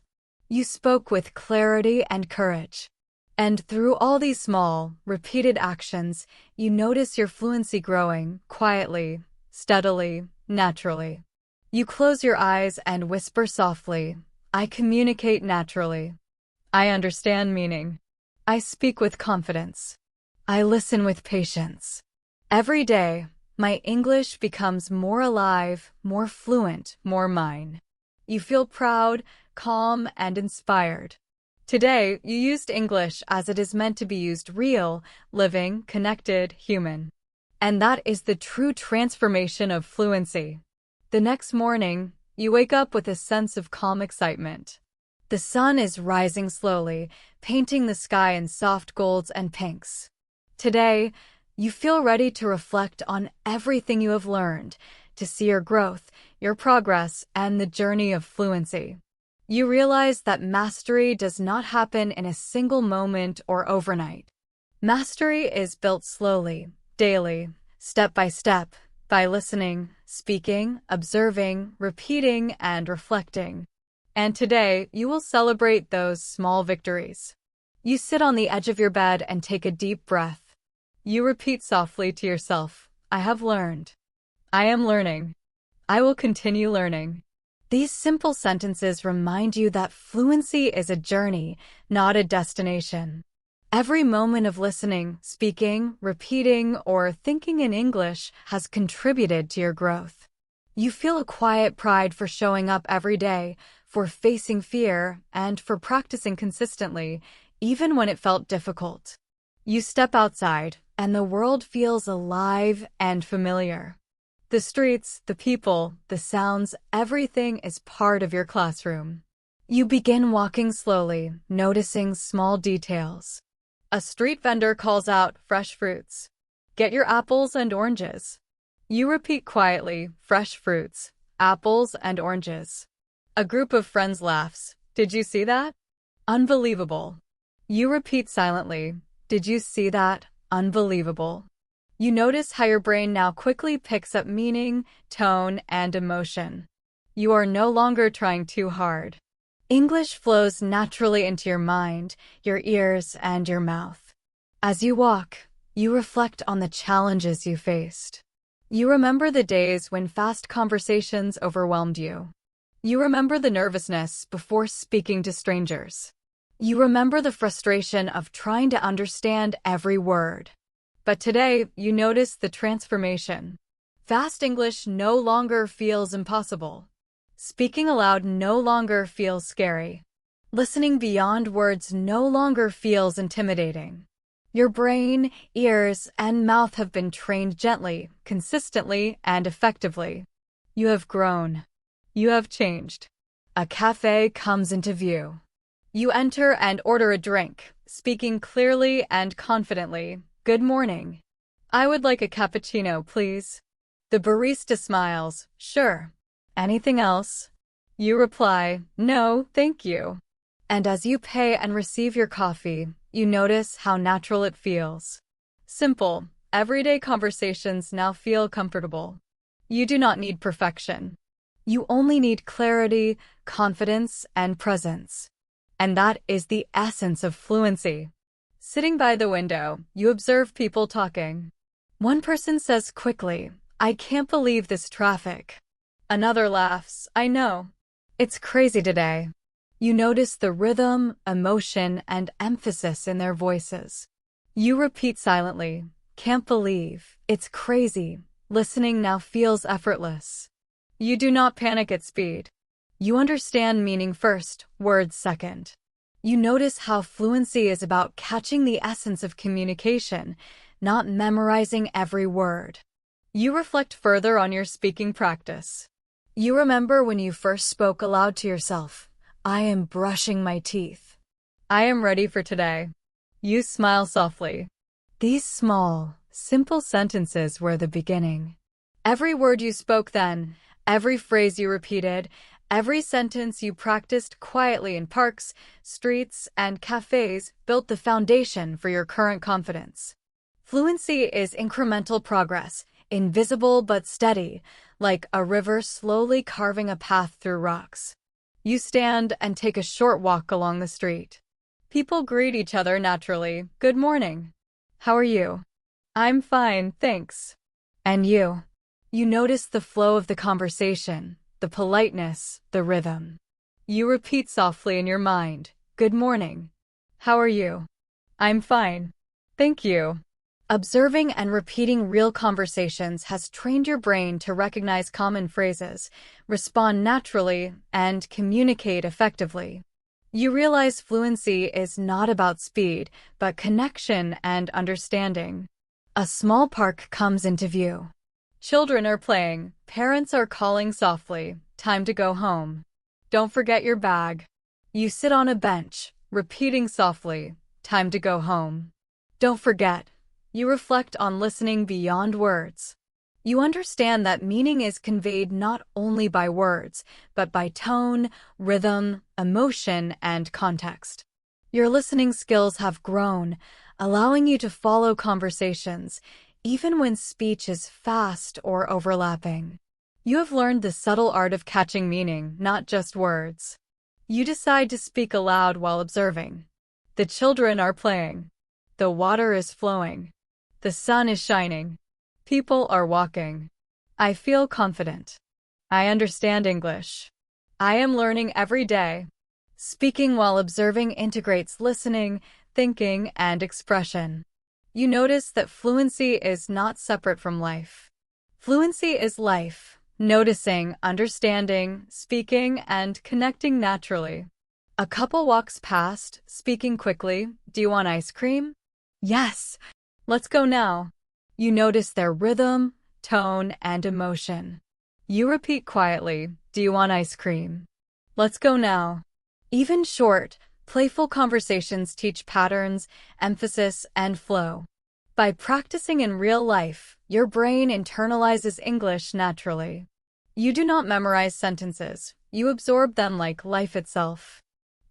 You spoke with clarity and courage. And through all these small, repeated actions, you notice your fluency growing, quietly, steadily, naturally. You close your eyes and whisper softly, I communicate naturally. I understand meaning. I speak with confidence. I listen with patience. Every day, my English becomes more alive, more fluent, more mine. You feel proud, calm, and inspired. Today, you used English as it is meant to be used: real, living, connected, human. And that is the true transformation of fluency. The next morning, you wake up with a sense of calm excitement. The sun is rising slowly, painting the sky in soft golds and pinks. Today, you feel ready to reflect on everything you have learned, to see your growth, your progress, and the journey of fluency. You realize that mastery does not happen in a single moment or overnight. Mastery is built slowly, daily, step by listening, speaking, observing, repeating, and reflecting. And today, you will celebrate those small victories. You sit on the edge of your bed and take a deep breath. You repeat softly to yourself, I have learned. I am learning. I will continue learning. These simple sentences remind you that fluency is a journey, not a destination. Every moment of listening, speaking, repeating, or thinking in English has contributed to your growth. You feel a quiet pride for showing up every day, for facing fear, and for practicing consistently, even when it felt difficult. You step outside, and the world feels alive and familiar. The streets, the people, the sounds, everything is part of your classroom. You begin walking slowly, noticing small details. A street vendor calls out, fresh fruits. Get your apples and oranges. You repeat quietly, fresh fruits, apples and oranges. A group of friends laughs. Did you see that? Unbelievable. You repeat silently. Did you see that? Unbelievable. You notice how your brain now quickly picks up meaning, tone, and emotion. You are no longer trying too hard. English flows naturally into your mind, your ears, and your mouth. As you walk, you reflect on the challenges you faced. You remember the days when fast conversations overwhelmed you. You remember the nervousness before speaking to strangers. You remember the frustration of trying to understand every word. But today, you notice the transformation. Fast English no longer feels impossible. Speaking aloud no longer feels scary. Listening beyond words no longer feels intimidating. Your brain, ears, and mouth have been trained gently, consistently, and effectively. You have grown. You have changed. A cafe comes into view. You enter and order a drink, speaking clearly and confidently. Good morning. I would like a cappuccino, please. The barista smiles. Sure. Anything else? You reply, no, thank you. And as you pay and receive your coffee, you notice how natural it feels. Simple, everyday conversations now feel comfortable. You do not need perfection. You only need clarity, confidence, and presence. And that is the essence of fluency. Sitting by the window, you observe people talking. One person says quickly, I can't believe this traffic. Another laughs, I know. It's crazy today. You notice the rhythm, emotion, and emphasis in their voices. You repeat silently, can't believe, it's crazy. Listening now feels effortless. You do not panic at speed. You understand meaning first, words second. You notice how fluency is about catching the essence of communication, not memorizing every word. You reflect further on your speaking practice. You remember when you first spoke aloud to yourself, I am brushing my teeth. I am ready for today. You smile softly. These small, simple sentences were the beginning. Every word you spoke then, every phrase you repeated, every sentence you practiced quietly in parks, streets, and cafes built the foundation for your current confidence. Fluency is incremental progress, invisible but steady, like a river slowly carving a path through rocks. You stand and take a short walk along the street. People greet each other naturally. Good morning. How are you? I'm fine, thanks. And you? You notice the flow of the conversation, the politeness, the rhythm. You repeat softly in your mind, good morning. How are you? I'm fine. Thank you. Observing and repeating real conversations has trained your brain to recognize common phrases, respond naturally, and communicate effectively. You realize fluency is not about speed, but connection and understanding. A small park comes into view. Children are playing, parents are calling softly, time to go home. Don't forget your bag. You sit on a bench, repeating softly, time to go home. Don't forget. You reflect on listening beyond words. You understand that meaning is conveyed not only by words, but by tone, rhythm, emotion, and context. Your listening skills have grown, allowing you to follow conversations, even when speech is fast or overlapping. You have learned the subtle art of catching meaning, not just words. You decide to speak aloud while observing. The children are playing. The water is flowing. The sun is shining. People are walking. I feel confident. I understand English. I am learning every day. Speaking while observing integrates listening, thinking, and expression. You notice that fluency is not separate from life. Fluency is life, noticing, understanding, speaking, and connecting naturally. A couple walks past, speaking quickly. Do you want ice cream? Yes. Let's go now. You notice their rhythm, tone, and emotion. You repeat quietly, do you want ice cream? Let's go now. Even short, playful conversations teach patterns, emphasis, and flow. By practicing in real life, your brain internalizes English naturally. You do not memorize sentences, you absorb them like life itself.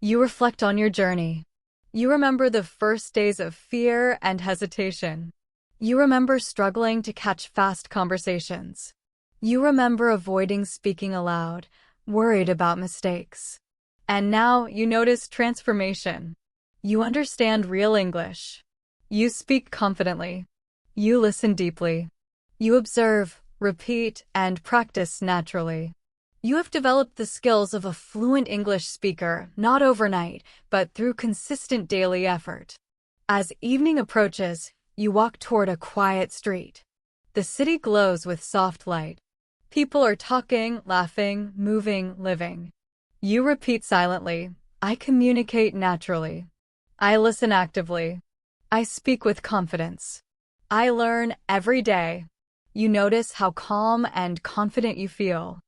You reflect on your journey. You remember the first days of fear and hesitation. You remember struggling to catch fast conversations. You remember avoiding speaking aloud, worried about mistakes. And now you notice transformation. You understand real English. You speak confidently. You listen deeply. You observe, repeat, and practice naturally. You have developed the skills of a fluent English speaker, not overnight, but through consistent daily effort. As evening approaches, you walk toward a quiet street. The city glows with soft light. People are talking, laughing, moving, living. You repeat silently, I communicate naturally. I listen actively. I speak with confidence. I learn every day. You notice how calm and confident you feel.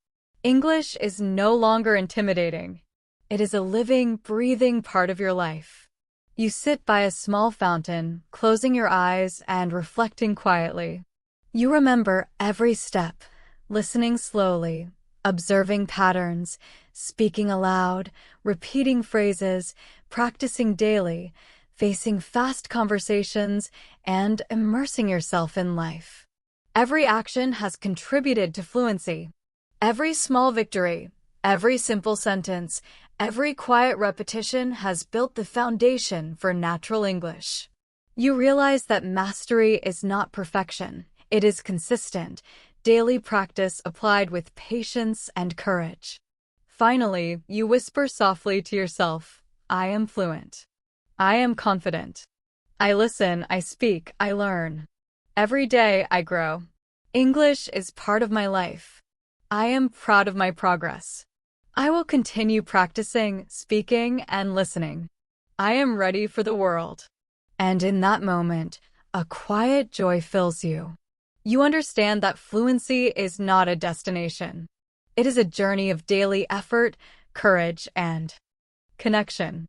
English is no longer intimidating. It is a living, breathing part of your life. You sit by a small fountain, closing your eyes and reflecting quietly. You remember every step, listening slowly, observing patterns, speaking aloud, repeating phrases, practicing daily, facing fast conversations, and immersing yourself in life. Every action has contributed to fluency. Every small victory, every simple sentence, every quiet repetition has built the foundation for natural English. You realize that mastery is not perfection. It is consistent, daily practice applied with patience and courage. Finally, you whisper softly to yourself, I am fluent. I am confident. I listen, I speak, I learn. Every day I grow. English is part of my life. I am proud of my progress. I will continue practicing, speaking, and listening. I am ready for the world. And in that moment, a quiet joy fills you. You understand that fluency is not a destination. It is a journey of daily effort, courage, and connection.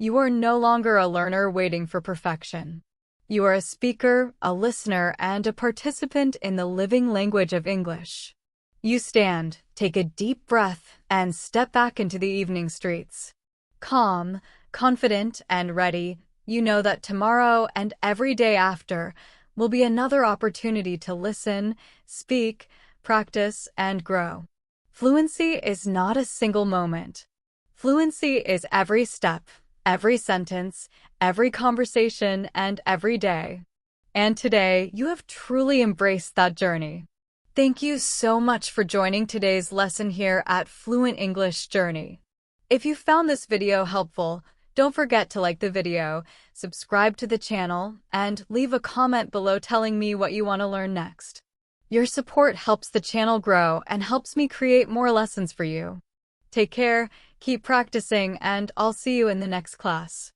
You are no longer a learner waiting for perfection. You are a speaker, a listener, and a participant in the living language of English. You stand, take a deep breath, and step back into the evening streets. Calm, confident, and ready, you know that tomorrow and every day after will be another opportunity to listen, speak, practice, and grow. Fluency is not a single moment. Fluency is every step, every sentence, every conversation, and every day. And today, you have truly embraced that journey. Thank you so much for joining today's lesson here at Fluent English Journey. If you found this video helpful, don't forget to like the video, subscribe to the channel, and leave a comment below telling me what you want to learn next. Your support helps the channel grow and helps me create more lessons for you. Take care, keep practicing, and I'll see you in the next class.